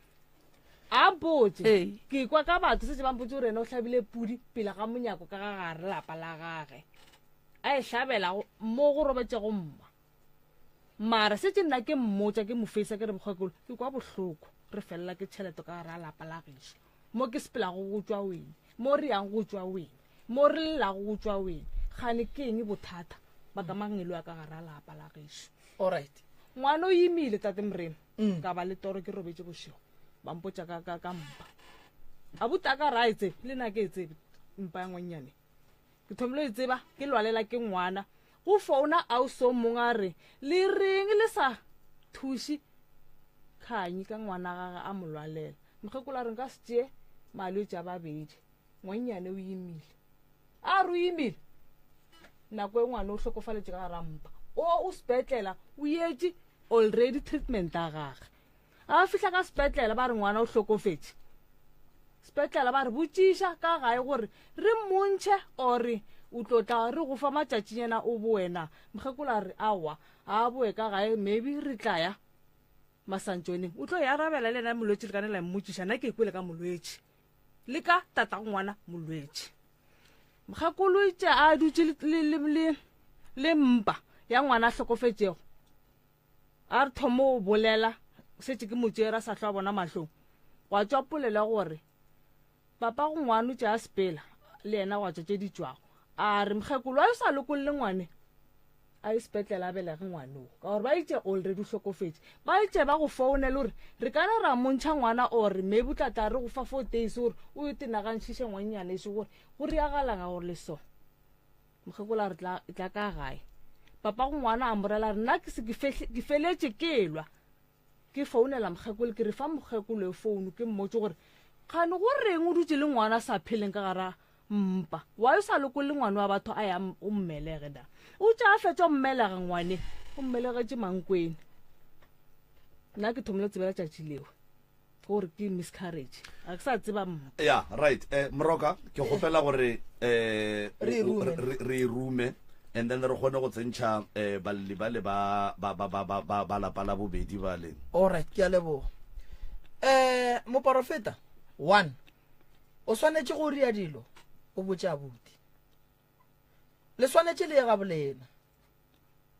a mpotse Ee. ke kwa ka batho setse ba mpotse gore ena o tlhabile pudi pele ga monyako ka ga gare lapa la gage a e tlhabela mo go robetsego mma mara setse nna ke mmotsa ke mofeisa ke re mokgakolo ke kwa botlhoko re felela ke tšhelete ka gare a lapa la gešo mo ke sepelago go tswa wene mo re yang go tswa wene mo re lelago go tswa wene gane ke eng bothata ba ka mangelo ya ka gare a lapa la gešo alright ngwana o imile tate morena ka ba le toro ke robetse bošego ba mpotsa ka mpa a buta ka ra e tsebe le nna ke e tsebe mpa ya ngwannyane ke thomile e tseba ke lwalela ke ngwana go founa a o so mongwe a re le reng le sa thuše kganyi ka ngwana gage a mo lwalela mokgekolo a reng ka se tšee malwetse a babedi ngwannyane o imile a re o imile nako e ngwana o hlokofaletše ka gara mpa o sepetlela o etse already treatment a gage a fihla ka sepetlela ba re ngwana o hlokofetse sepetlela ba re botšiša ka gae gore re montšhe ore o tlotla re go fa matšatšinyana o boena mokgekolo a re awa a boe ka gae maybe re tlaya masantšoneng o tlo ya arabela le ena molwetse le kane la mmotšiša nna ke ekwele ka molwetse le ka tata ngwana molwetse mokgekolo itše a dutse le mpa ya ngwana a hlokofetšego a re thomo o bolela setse ke motšera sa hlwa a bona mahlong wa tswa polela gore papa go ngwane o tše a sepela le ena wa tswa tše di tswago a re mokgekolo a e sa lokolle ngwane a e sepetlela a belege ngwaneo ka gore ba itše already o hlokofetse ba itše ba go founele gore re kana ra montšha ngwana ore maybe o tlatla re go fa 4 days gore o yo tenagantšhiše ngwannyane eso gore go reagalanga gore le so mokgekolo a re tla ka gae papa go ngwana a morela re nna ke feletše ke elwa ke founela mokgekolo ke re fa mokgekolo e founu ke mmotse gore kgane go reng o dutse le ngwana sa pheleng ka gara mpa wa o sa lokolle ngwana wa batho a ya o mmelege da o tša a fetša o mmelege ngwane o mmelegetše mankwene nna ke thomile tsebela tšatši leo gore ke miscarriage a ke sa tseba mpa ya right moroka ke gopela gore re e rume and then re kgone go tsentšha balli ba le ba lapa la bobedi ba le alright ke a leboga moporofeta 1 o swanetše go ria dilo o botse abuti le swanetše le ye ga bolena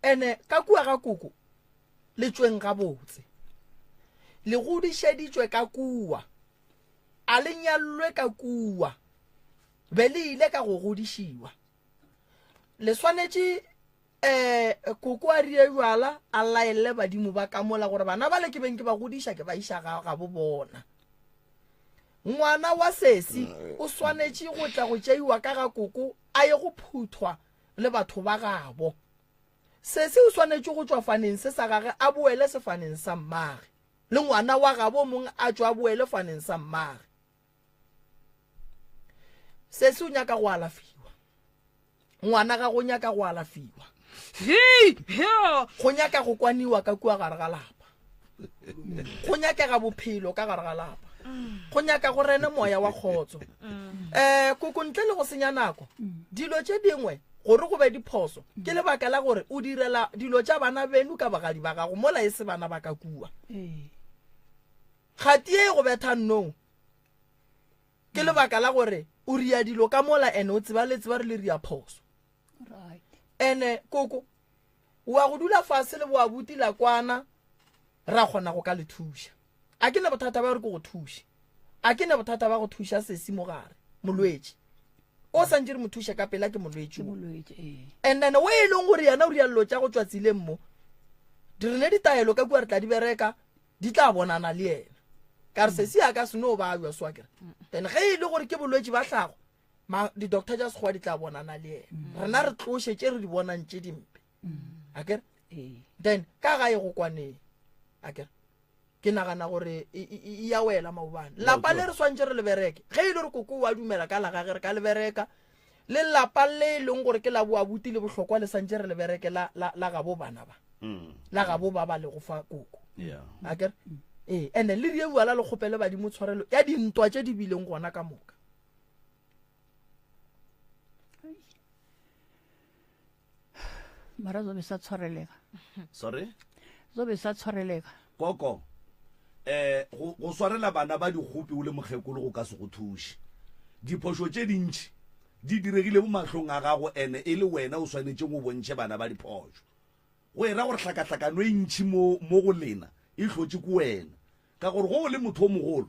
ene ka kua ga koko le tsweng ga botse le godišeditšwe ka kua a le nyallwe ka kua be le ile ka go godišiwa le swanetše koko a rie jwala a laele badimo ba ka mola gore bana ba le ke beng ke ba godiša ke ba iša ga bo bona ngwana wa sesi o swanetše go tla go tšeiwa ka ga koko a ye go phuthwa le batho ba gabo sesi o swanetše go tswa faneng se sa gage a boele sefaneng sa mmage le ngwana wa gabo mongwe a tswa a boele faneng sa mmage sesi o nyaka go alafiwa ngwana ga go nyaka go alafiwa go nyaka go kwaniwa ka kua gare ga lapa go nyakega bophelo ka gare ga lapa go nyaka go rene moya wa kgotso koko ntle le go senya nako dilo tše dingwe gore go be diphoso ke lebaka la gore o direla dilo tša bana benu ka bagadi ba gago mola e se bana ba ka kua kgati e go betha nnong ke lebaka la gore o ria dilo ka mola ene o tseba le re le ria phoso ene koko wa go dula fase le boa buti la kwana ra kgona go ka le thuša a ke ne bothata ba re go thuša a ke ne bothata ba go thuša sesi mo gare molwetse o santse re mo thuša ka pela ke molwetse and then o e leng gore yana o rialelo tša go tswa tsileng mo di rene ditaelo ka kua re tla di bereka di tla bonana le yena ka re sesi a ka se no ba jwa swakere then ge e le gore ke bolwetse ba tlhago di-doctor tša sekgowa di tla bonana le yena rena re tlošetse re di bonang tše dimpe akere then ka gae go kwaneng akere ke nagana gore e ya wela maobane lapa le re swantse re le bereke ge e le gore koko wa dumela ka la gage re ka le bereka le lapa le e leng gore ke la boabuti le bohlokwa le santse re le bereke la gabo bana ba la gabo ba le go fa koko akere ene le die bua la le kgopele badimo tshwarelo ya dintwa tše di bileng gona ka moka mara zobe sa tshwarelega sorry zobe sa tshwarelega koko go swarela bana ba dikgopi o le mokgekolo go ka se go thuše diphoso tše dintši di diregile mo matlhong a gago ene e le wena o swanetše go bontšhe bana ba diphoso go era gore tlhakatlhakano e ntšhi mo go lena e hlotše ko wena ka gore go o le motho o mogolo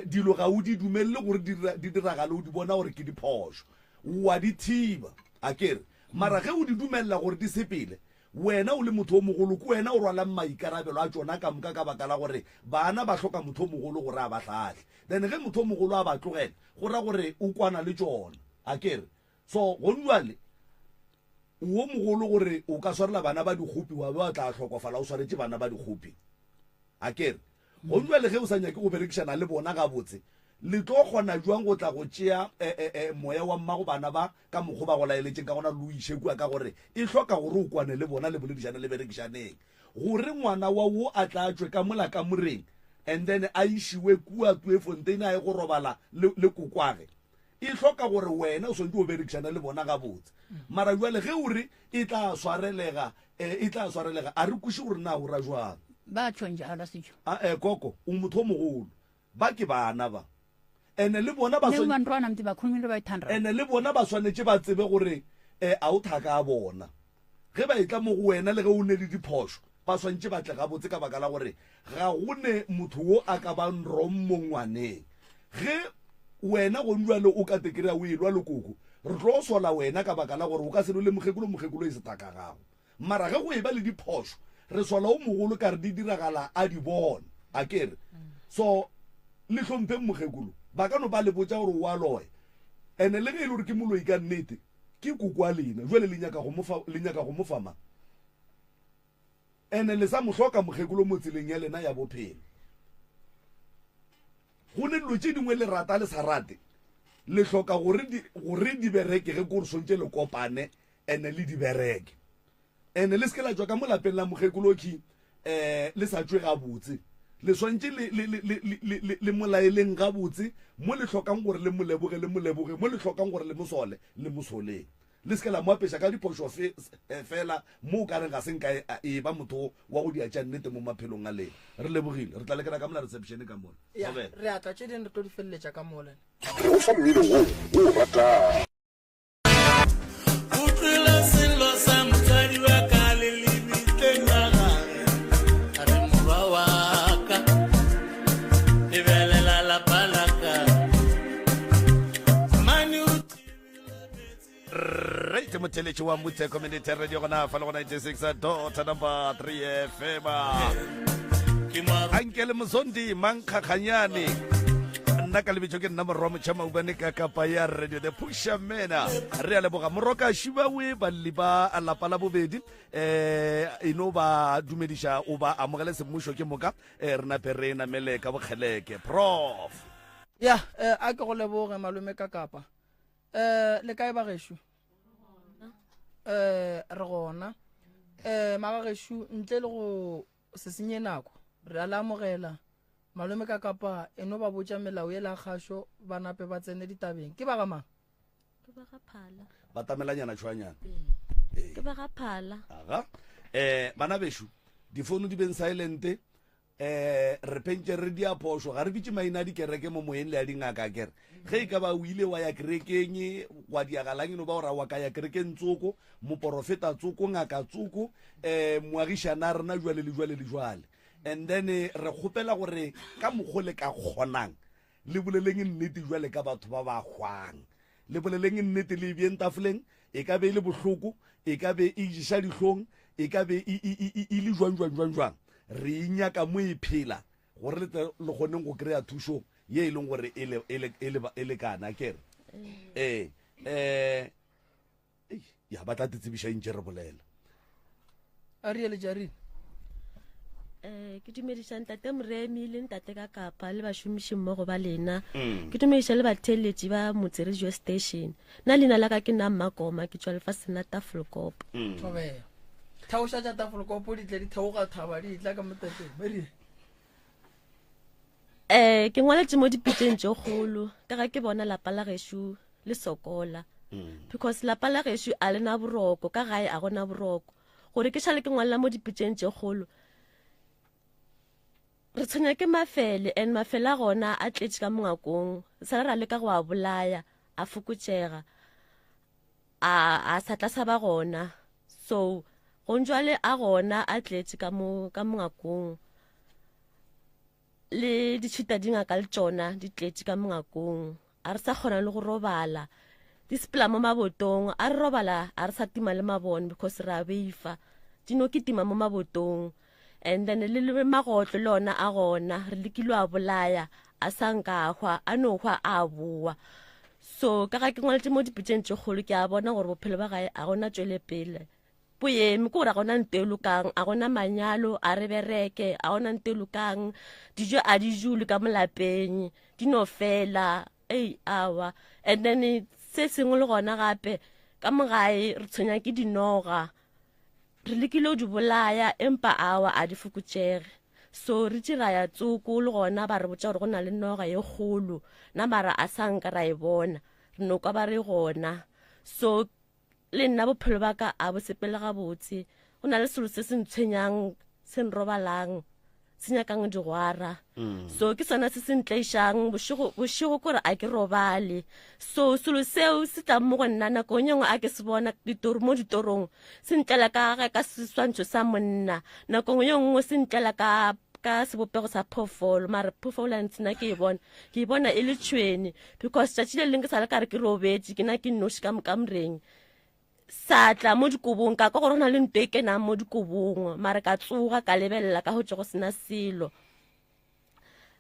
dilo ga o di dumelele gore di diragale o di bona gore ke diphoso wa di thiba a kere mara ge o di dumelela gore di sepele wena o le motho o mogolo ko wena o rwalang maikarabelo a tsona ka moka ka baka la gore bana ba hloka motho o mogolo gore a ba hlahle then ge motho o mogolo a ba tlogela go ra gore o kwana le tsona a kere so gone jwale wo mogolo gore o ka swarela bana ba dikgopi wa ba tla tlhokofala o swaretse bana ba dikgopi a kere gone jwale ge o sa nyake go berekišana le bona ga botse le tlo kgona jwang go tla go tšea moya wa mmago bana ba ka mokgwa ba go laeletseng ka gona le o išekua ka gore e hloka gore o kwane le bona le boledišane le berekišaneng gore ngwana wa wo a tla tswe ka mola ka moreng and then a išiwe kua tue fontaine a ye go robala le kokwage e hloka gore wena o swantse o berekišana le bona ga botse mara jwale ge ore e tla swarelega a re kuše gore na o ra jwang ba tshonjala sejo koko o motho o mogolo ba ke bana ba ene le bona ba bantwana mti bakhulumile ba ithanda ene le bona ba swanetse ba tsebe gore a o thaka a bona ge ba itla mo go wena le ge o ne le diphoso ba swantse ba tle ga botse ka baka la gore ga go ne motho wo a ka bang rommo ngwaneng ge wena go njwale o ka tekere o ilwa lekoko re tlo sola wena ka baka la gore o ka se le mogekolo e se taka gago mara ge go e ba le diphoso re sola o mogolo ka re di diragala a di bona a kere so le hlomphe mogekolo ba ka no ba le botsa gore o a loye ene le ge e le gore ke moloi ka nnete ke koko a lena jwale le nyaka go mo fama ene le sa mo hloka mogekolo mo tseleng ya lena ya bophelo go ne dilo tše dingwe le rata le sa rate le hloka gore di bereke ge kore sontse le kopane ene le di bereke ene le seke la tswa ka mo lapeng la mogekoloki le sa tswe ga botse le swantse le molaeleng ga botse mo le tlhokang gore le moleboge mo le tlhokang gore le mosole le mosoleng le seke la mo apesa ka diphoso fela mo o ka reng ga se nka e ba motho wa go dia tša nnete mo maphelong a lena re lebogile re tla lekela ka mola reception ka mona re atla tše dingwe re tlo di feleletša ka mola o fa mmino o ratang motheletši wa motse community radio gona fa le go 96.3 FM ankele mosondi mankgakganyane nna ka lebitso ke nna morwa motšhama ubane ka kapa ya radio the pusha mena re a leboga moroka šibawe balli ba lapa la bobedi eno ba dumediša o ba amogele semmušo ke moka re nape re namele ka bokgeleke prof ya a ke go leboge malome ka kapa le kae ba gešo re gona magageshu ntle le go se senye nako re a lamogela malome ka kapa eno ba botša melao e la kgašo ba nape ba tsene ditabeng ke ba ga mang ke ba ga phala ba tamelanyana tšhwanyana ke ba ga phala aga bana beshu difounu di beng silente re pentse re di aphoso ga re bitse maina di kereke mo moyeng le ya dingaka kere ge e ka ba o ile wa ya kerekeng wa diagalang eno ba ora wa ka ya kerekeng tsoko moporofeta tsoko ngaka tsoko moagišana rena jwale le jwale and then re kgopela gore ka mogole ka kgonang le boleleng nnete jwale ka batho ba ba hwang le boleleng nnete le beng tafoleng e ka be le bohloko e ka be e jisa dihlong e ka be e le jwang re inyaka mo e phela gore le goneng go kry-a thušo ye e leng gore e le kana kere ya ba tla tetsebiša ntše re bolela a riele jarine ke dumediša ntate moremi le ntate ka kapa le bašomiši mmogo ba lena ke dumediša le batheletši ba motse radio station nna leina la ka ke nna mmakoma ke tswa lefaseng la tafolkopo thobea thaoša tša tafolkopo di tle di theoga thaba di tla ka motateng bari ke ngwaletše mo dipitseng tše kgolo ka ga ke bona lapa la gešo le sokola because lapa la gešo a lena boroko ka gae a gona boroko gore ke šale ke ngwalela mo dipitseng tše kgolo re tshwenya ke mafele and mafele a gona a tletše ka mongakong sa ra leka go a bolaya a fokotšega a sa tla sa ba gona so go njwale a gona a tletše ka mongakong le ditšhita dingaka le tšona di tletše ka mongakong a re sa kgona le go robala di sepela mo mabotong a re robala a re sa tima le mabone because re a beifa dino ke tima mo mabotong and then le magotlo le ona a gona re lekile a bolaya a sa nkagwa a no hwa a bua so ka ga ke ngwaletse mo dipitseng tše kgolo ke a bona gore bophelo ba gae a gona tšwele pele boemi ke gore a gona ntelokang a gona manyalo a re bereke a gona ntelokang dijo a di jule ka molapeng di no fela awa and then se sengwe le gona gape ka mogae re tshwenya ke dinoga re lekile o di bolaya empa awa a di fokotšege so re tšera ya tsoko le gona ba re botša gore go na le noga ye kgolo na mara a sa nka ra e bona re no ka ba re gona so le nna bophelo ba ka a bo sepele gabotse go na le selo se se ntshwenyang se nrobalang se nyakang digwara so ke sona se se ntleišang bošego kore a ke robale so selo seo se tla mo go nna nako nyengwe a ke se bona mo ditorong se ntlela ka seswantšho sa monna nako nyengwe se ntlela ka sebopego sa phofolo mara phofolo a ntsena ke e bona e le tšhweni because tšatši le leng ke sa le ka re ke robetse ke na ke nnoši ka moreng sa tla mo dikobong ka gore go na le nto e kenang mo dikobong mara ka tsoga ka lebelela ka go tse go sena selo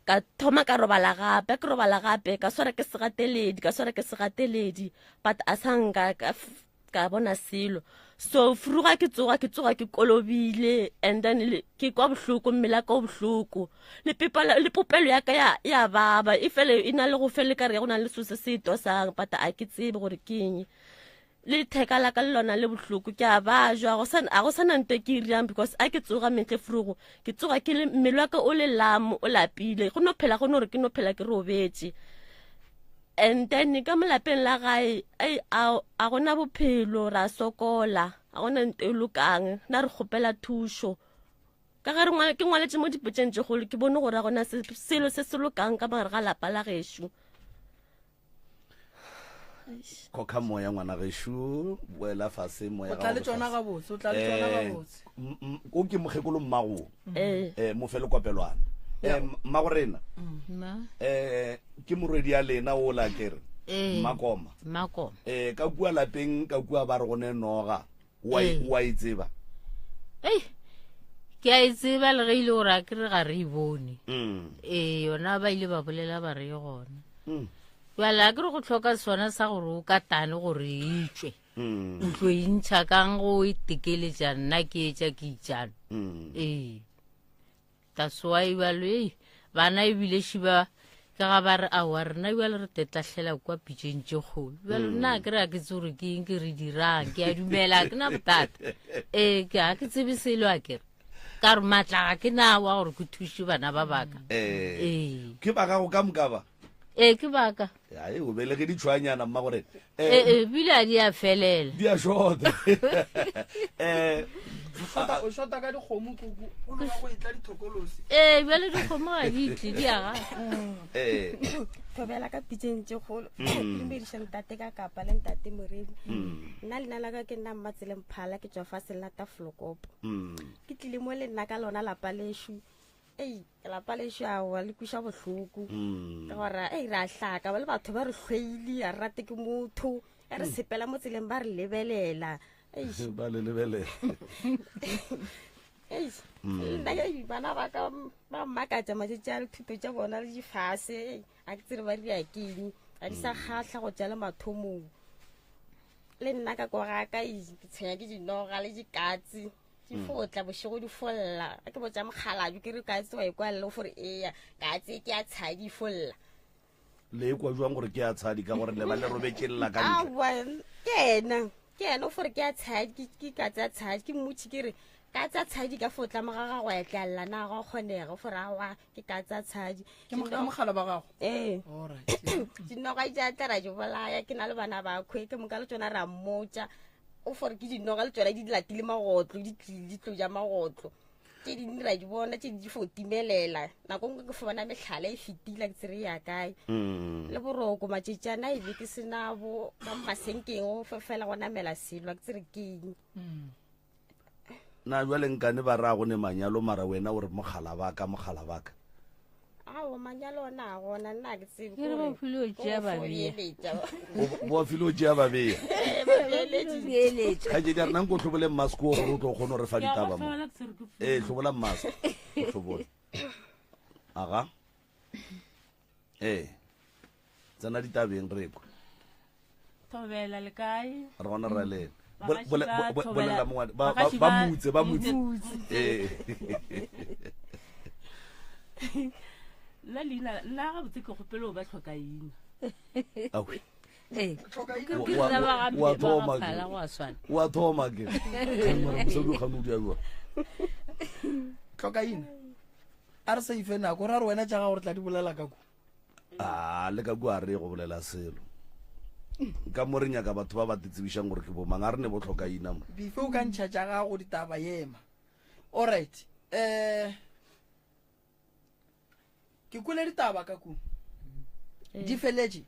ka thoma ka robala gape ka swara ke segateledi but a sanka ka bona selo so fruga ke tsoga ke kolobile and then ke kwa bohloko mmela ka bohloko le popelo ya ka ya baba e fele ina le go fele ka re go na le so se tosang but a ke tsebe gore keng le theka la ka lona le bohloko ke a ba jwa a go sana nto ke riang because a ke tsoga mentle frugo ke tsoga ke le mmelo wa ka o le lamo o lapile go no phela ke robetse and then ka molapeng la gae a gona bophelo ra sokola a gona nto e lokang na re kgopela thušo ka gare ke ngwaletse mo dipetseng tše kgolo ke bone gore a gona selo se se lokang ka magare ga lapa la gešo koka moya ngwana gešo boela fase moya o tla le tsona gabotse o ke mokgekolo mmago mo fele kopelwana mmagorena ke morwedi ya lena o la kere makoma ka kua lapeng ka kua ba re gone noga wa e tseba ke a e tseba le ge ile gore a kere ga re e bone yona ba ile ba bolela ba re gona wala ke re go tlhoka sona sa gore o katane gore e tswe ntlo e ntšha kang go itekeletša nna ke etša ke itšana that's why balo bana ebile šiba ka ga ba re aowa rena bjale re tetlatlhela kwa pitšeng tše kgolo bjalo nna ke re a ke tse gore ke eng ke re dirang ke a dumela ke na bothata ke a ke tsebe selo a kere ka re maatla ga ke na wa gore ke thuše bana ba baka ke baka go ka moka ba ke baka o belege ditshwanyana mmagore bile a di a felela di a shota o shota ka dikgomo kuku o no go itla dithokolosi bjale dikgomo ga di itle di aga thobela ka pitseng tše kgolo dumediša ntate ka kapa le ntate moremi nna lena la ka ke nna mmatseleng phala ke tswa fase lata flokopo ke tlile mo le nna ka lona lapa lešo lapa lešo awa le kuša bohloko ka gore re a hlaka ba le batho ba re hlweile a rate ke motho re sepela mo tseleng ba re lebelela ba le lebelela nna bana ba ka ba mmakatša matšatši a dithuto tša bona le difase a ke tsere ba ria keng a di sa kgatlha go tša le mathomong le nna ka kogaka ke tshwenya ke dinoga le dikatse di fotla bošego di folla a ke botša mokgalaju ke re katse wa ekwalele gore katse ke a tshadi di folla le kwa jwang gore ke a tshadi ka gore le ba le robetšelela ka ke ena o gore ke a tshadi ke katse a tshadi ke mmotši ke re ka tsa tshadi ka fotla moraga go etlela na go kgonega fora wa ke ka tsa tshadi ke mogala ba gago alright dinoga ja tla ra di bolaya ke na le bana ba khwe ke mo ka le tsona ra mmotsa o for ke dinoga le tsona di latile magotlo di tloja magotlo ke di ra di bona ke di fotimelela na go ke fona mehlala e fitila ke tsere ya kae le boroko matšetšana e be ke sena bo ka masenkeng o fela gona mela silwa ke tsere keng na jwa lenkane ba ra go ne manyalo mara wena o re mogala baka ao manyalo na gona nna ke tsebe ke re ba filo tšea babea bo filo tšea babea ga je di re nang go tlhobole masko gore o tlo kgone go re fa ditaba mo tlhobola masko tlhobole aga tsena ditabeng re kwa thobela le kae re gona ra lena bolela mongwane ba mutse la lena la ga botse ke gopelo ba tlhoka ina wa thoma ke tlhoka ina a re sa ife nako ra re wena jaga gore tla di bolela ka ko le ka ko a re go bolela selo ka mo re nyaka batho ba ba tsebišang gore ke bomang a re ne botlhoka ina mo bife o ka ntšha tša gago ditaba yema alright ke kwele ditaba ka ko di feletše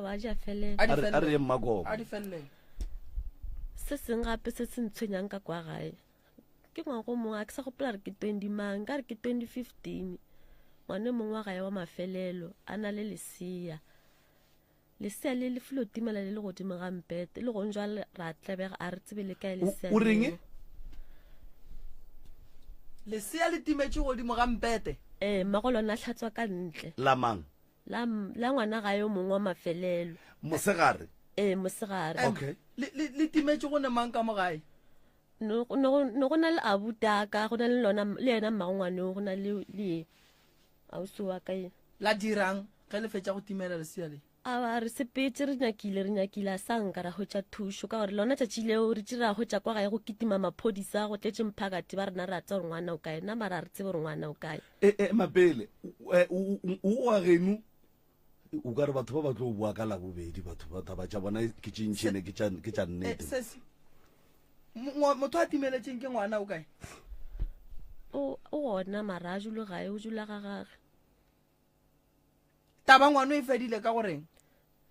wa ja felela a re mmako a di felele se seng gape se se ntshwenyang ka kwa gae ke ngwago mongwe a ke sa gopola re ke 20 mang ka re ke 2015 ngwane mongwe wa gae wa mafelelo a na le lesea le le filo timela le godimo ga mpete le go njwa ra tlabega a re tsebe le kae lesea o reng lesea le timetše godimo ga mpete mmago lona tlhatswa ka ntle la mang la ngwana ga yo mongwe wa mafelelo mosegare mosegare okay le timetše go ne mang ka mogae no go na le abutaka go na le lona le yena mmangwane go na le ausi wa ka la dirang ge le fetša go timela lesea le a re sepetse re nyakile a sanka ra hwetša thušo ka gore lona tšatši leo re tšira hwetša kwa gae go kitima maphodisa go tletše mphakati ba rena ra tsa gore ngwana o kae nna mara re tsebe gore ngwana o kae mapele o a geno o ka re batho ba ba tlo bua ka labobedi batho ba taba tša bona ke tšintšhene ke tša nnete motho a timeletšeng ke ngwana o kae o gona mara a julo gae o jula ga gage taba ngwana e fedile ka goreng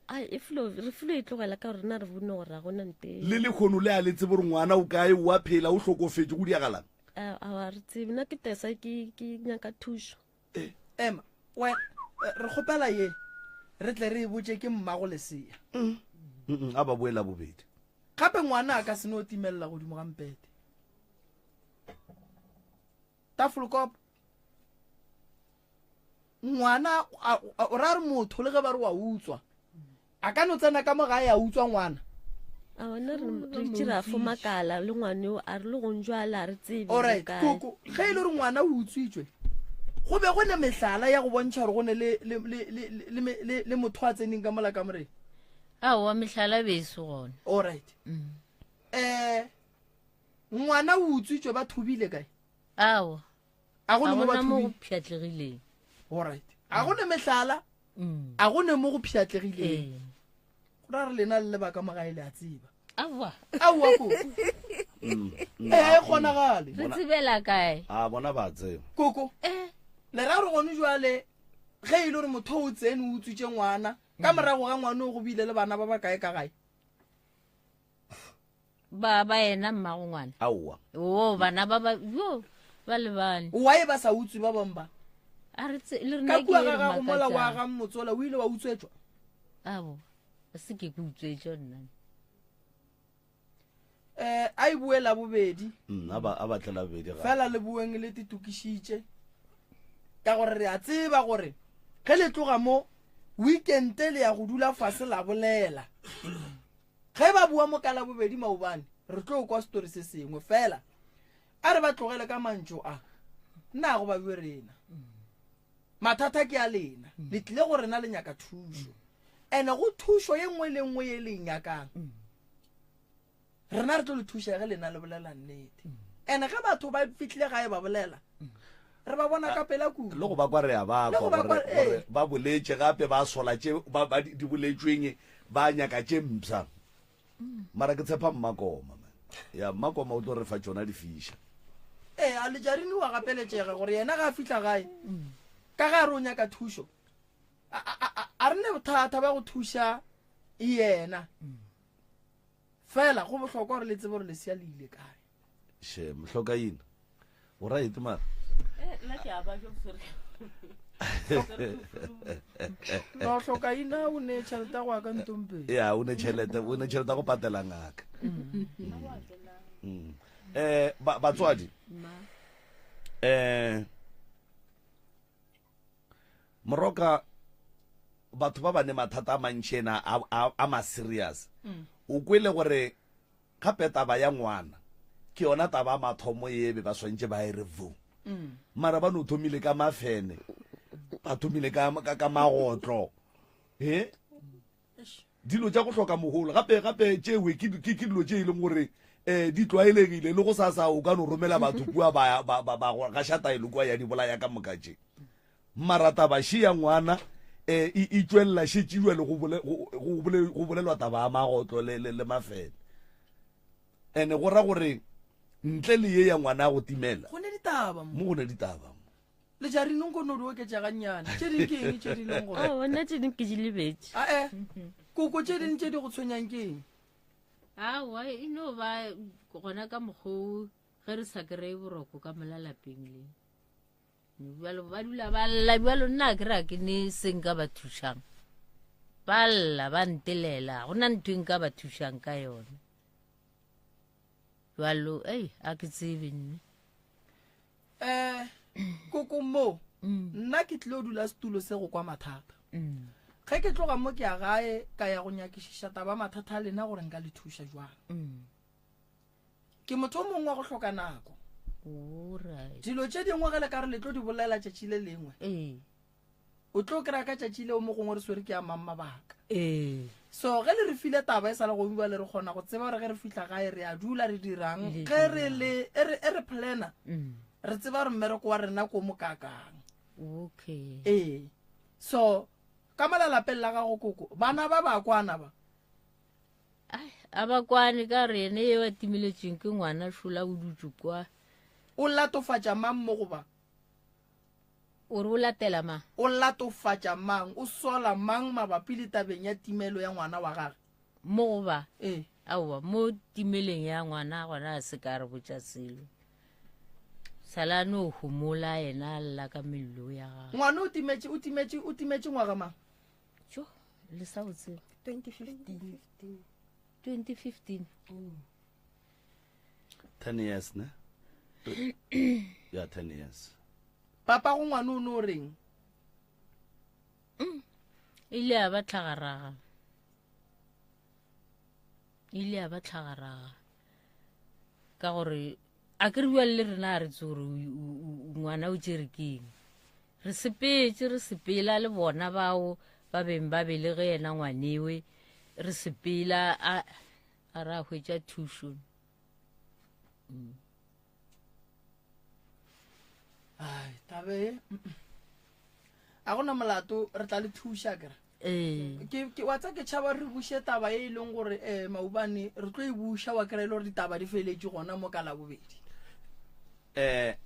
re filo e tlogela ka gore na re bone gore a gona nte le lekgono le a letse bore ngwana o kae wa phela o hlokofetse go diagalang a re tsebe nna ke tesa ke nyaka thušo ema re kgopela ye re tle re e botse ke mmago lesea a ba boela bobedi gape ngwana a ka se ne o timelela godimo ga mpete tafolokop ngwana o ra re motho le ge ba re wa utswa a ka no tsena ka mogae a utswa ngwana a bona re tšira fo makala le ngwaneo a re le go njwala a re tsebe alright koko ge e le gore ngwana o utswitswe go be go ne mehlala ya go bontšha gore go ne le motho a tseneng ka mola ka moreng aowa mehlala beso gona alright ngwana o utswitswe ba thubile kae aowa a go ne mo ba mo thubile pšhatlegileng alright a go ne mehlala a go ne mo go pšhatlegileng go ra re lena le lebaka mogae le a tseba aowa koko kgonagale re tsebela kae a bona ba tseba koko le ra re gone jwale ge e le gore motho o tsene o utswitse ngwana ka morago ga ngwane o go bile le bana ba ba kae ka gae ba ena mmago ngwana aowa o bana ba lebane wae ba sa utswi ba bang ba ka kua ga gago mola wa ga mmotsola o ile wa utswetswa abo se ke ke utswetswa nna a e buela bobedi a batlela bobedi fela le bueng le titukišitše ka gore re a tseba gore ge le tloga mo weekend le ya go dula fase la bolela ge ba bua mo kala bobedi maobane re tlo kwa story se sengwe fela a re ba tlogele ka mantšo a nna go ba bue rena mathata ke a lena le tlile go rena le nyaka thušo ene go thušo ye nngwe le nngwe ye le nyakang rena re tlo le thuša ge lena le bolela nnete ene ge batho ba fitlhile gae ba bolela re ba bona ka pela kudu le go ba kwa re a ba Le go ba kwa, gore ba boletse gape ba sola tše ba di boletsweng ba nyaka tše mpsa mara ke tshepa mmakoma ya mmakoma o tlo re fa tšona di fiša a lejarini wa gapeletšega gore yena ga a fitlha gae ka ga re o nyaka thušo a re ne bothata ba go thuša yena fela go bohlokwa gore le tsebe gore lesea le ile kae she mohlokaina o right mara no hlokaina o ne tšhelete ya go ya ka ntompedi ya o ne tšhelete ya go patela ngaka batswadi moroka batho ba bane mathata a mantšhena a ma-serious o kwele gore gape taba ya ngwana ke yona taba a mathomo ebe ba swantse ba e revo mara ba no thomile ka mafene ba thomile ka magotlo dilo tša go hloka mogolo gape tšewe ke dilo tše e leng gore di tlwaelegile le go sasa o ka no romela batho kua ba ga shataele kua ya di bolaya ka moka tše mara taba še ya ngwana e tswelela šetšilwe le go bolelwa taba ya magotlo le mafele ene go ra gore ntle le ye ya ngwana go timela go ne ditaba mo go ne ditaba le jarinong ko no di oketšaganyana tše ding ke eng tše di leng gore ona tše ding ke di lebetse ae koko tše ding tše di go tshwenyang ke eng awa e no ba gona ka mokgwa ge re sa kry-e boroko ka molalapeng le bjalo ba dula ba lla bjalo nna ke ra ke ne seng ka ba thušang ba lla ba ntelela go na ntho eng ka ba thušang ka yone bjalo a ke tsebe nne koko mo nna ke tlile o dula setulo se go kwa mathata ge ke tloga mo ke ya gae ka ya go nyakišiša taba mathata a lena gore nka le thuša jwang ke motho o mongwe wa go hloka nako dilo tše dingwe ge le ka re le tlo di bolela tšatši le lengwe o tlo kry-a ka tšatši leo mo gongwe re swere ke ya mang mabaka so ge le re file taba e sa le go bua le re kgona go tseba gore ge re fitlha gae re a dula re dirang ge re plana re tseba gore mmereko wa rena ko mo kakang so ka malalapeng la gago koko bana ba ba kwana ba a ba kwane ka re ene ye wa timiletseng ke ngwana šola o dutse kwa o latofatša mang mo goba o re o latela mang o latofatša mang o sola mang mabapi le tabeng ya timelo ya ngwana wa gage mo goba aowa mo timeleng ya ngwana gona a se ka re botša selo salane o humola yena a lla ka mello ya gage ngwana o timetše ngwaga mang jo le sa o tseba 2015 10 years ne ya 10 years papa go ngwana o ne o reng ile a ba tlhagaraga ka gore a ke re bua le rena a re tse gore ngwana o tšere keng re sepela le bona bao ba beng ba belege yena ngwanewe re sepela a re a hwetša thušo tabe a gona molato re tla le thuša kere ke wa tsa ke tšhaba re buše taba e leng gore maubane re tlo e buša wa kry-e le gore ditaba di feletše gona mo ka labobedi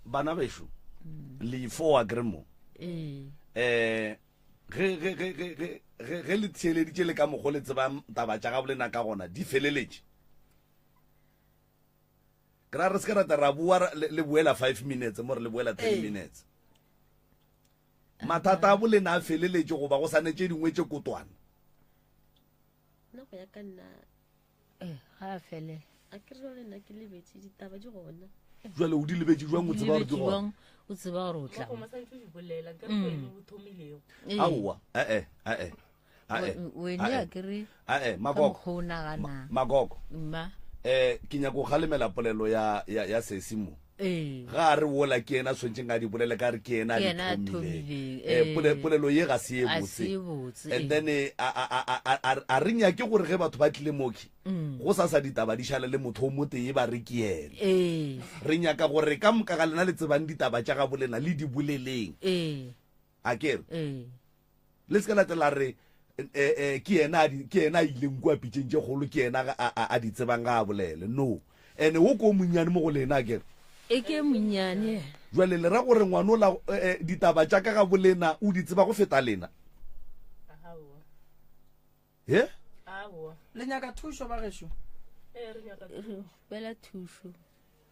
bana bešo leifo wa kry mo ge le theeleditše le ka mokgo le tsebang taba tša ga bolena ka gona di feleletše ke ra re se ke rata ra bua le boela 5 minutes mo re le boela 10 minutes mathata a bolena a feleletše goba go sanetše dingwe tše kotwana nako ya ka nna ga a felela a ke re le nna ke lebetse ditaba di gona jwale o di lebetse jwang o tseba gore di gona o tseba gore o tla aowa wene a kere magoko o naganang magoko mma ke nyako galemela polelo ya sesimo ga re wola ke ena swentse ga di bolele ka re ke ena thomile polelo ye ga se e botse and then a re nyake gore ge batho ba tlile moki go sa ditaba di šala le motho o motee ba re ke ene re nyaka gore ka moka ga lena le tsebang ditaba tša ga bolena le di boleleng a kere le se ka latela re ke ena a ileng kua pitšeng tše kgolo ke ena a di tsebang ga a bolele no ene wo ko monnyane mo go lena a kere ke monnyane jwale le ra gore ngwana ola ditaba tša ka ga bolena o di tseba go feta lena ye le nyaka thušo ba gešo bela thušo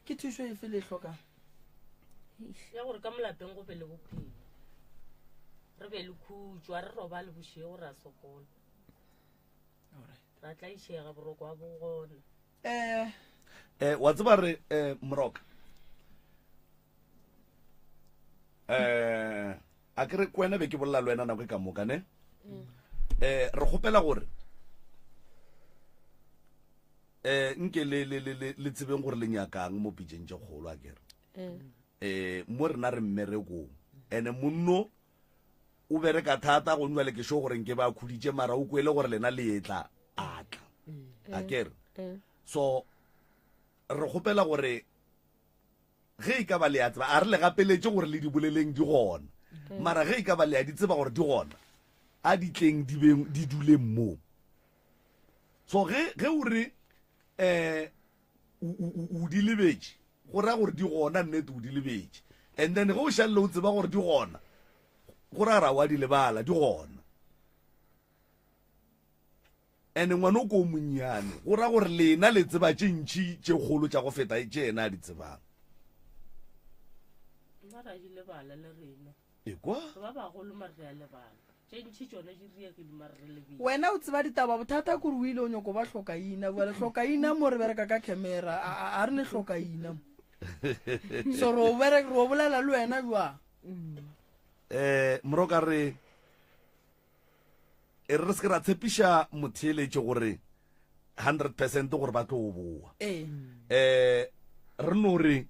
ke thušo e fe le tlhokang ya gore ka molapeng go be le bophelo re be le khutšwa re roba le bošie gore a sokola ra tla išega boroko wa bogona wa tseba re moroka a kere kwena be ke bolela le wena nako e ka moka ne re kgopela gore nke le tsebeng gore le nyakang mo pitšeng tše kgolo a kere mo rena re mmerekong ene monno o bereka thata go nwa le ke sho gore nke ba khuditše mara o kwele gore lena le etla atla a kere so re kgopela gore ge e ka ba le ya tseba a re le gapeletše gore le di boleleng di gona mara ge e ka ba le ya di tseba gore di gona a di tleng di duleng moo so ge o re o di lebetše go raya gore di gona nnete o di lebetše and then ge o šalele o tseba gore di gona go raya ra wa di lebala di gona ene ngwana o ko monnyane go raya gore lena le tseba tše ntšhi tše kgolo tša go feta tše ena a di tsebang ra di lebala le rena ekwa ba bagolo mare re a lebala tše ntšhi tšone di ria ke dimare re lebile wena o tseba ditaba bothata kore o ile o nyako ba hlokaina bale hlokaina mo re bereka ka camera a re ne hlokaina so ro bolela le wena jwa moroka re re se ra tshepiša motheeletše gore 100% gore ba tlo go boa re no re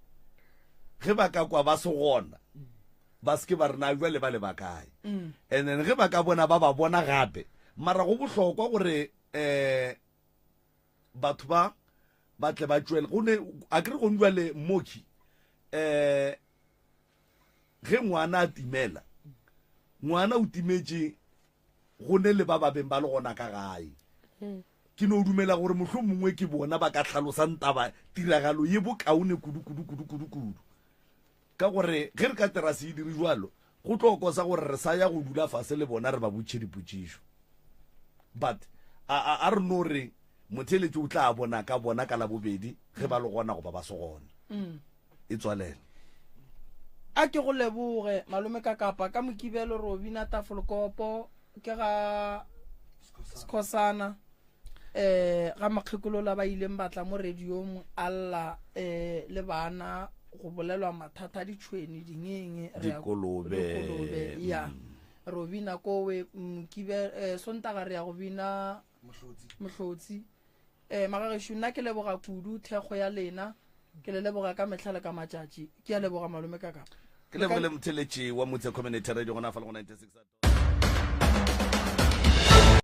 ge ba ka kwa ba se gona ba se ke ba rena jwa le ba le ba kae and then ge ba ka bona ba bona gape mara go bohlokwa gore batho ba tle ba tšwele gone a kere go ndwa le moki ge ngwana a timela ngwana o timetše gone le ba beng ba le gona ka gae ke no dumela gore mohlho mongwe ke bona ba ka tlhalosang taba tiragalo ye bokaone kudu ka gore ge re ka terase e dire jalo go tlo kosa gore re sa ya go dula fase le bona re ba botše dipotšišo but a re no re motheeletše o tla bona ka la bobedi ge ba le gona go ba se gona e tswalele a ke go leboge malome ka kapa ka mokibelo re o bina Tafolkopo ke ga Skhosana ga makgekolola ba ileng batla mo radiong alla le bana go bolelwa mathata ditšhweni dingenge dikolobe ya ro bina kowe kibe sontaga re ya go bina mohlotsi magagesho nna ke leboga kudu thekgo ya lena ke le leboga ka metlhale ka matšatši ke ya leboga malome ka kapa ke lebogele motheletši wa motse community radio gona fa le go 96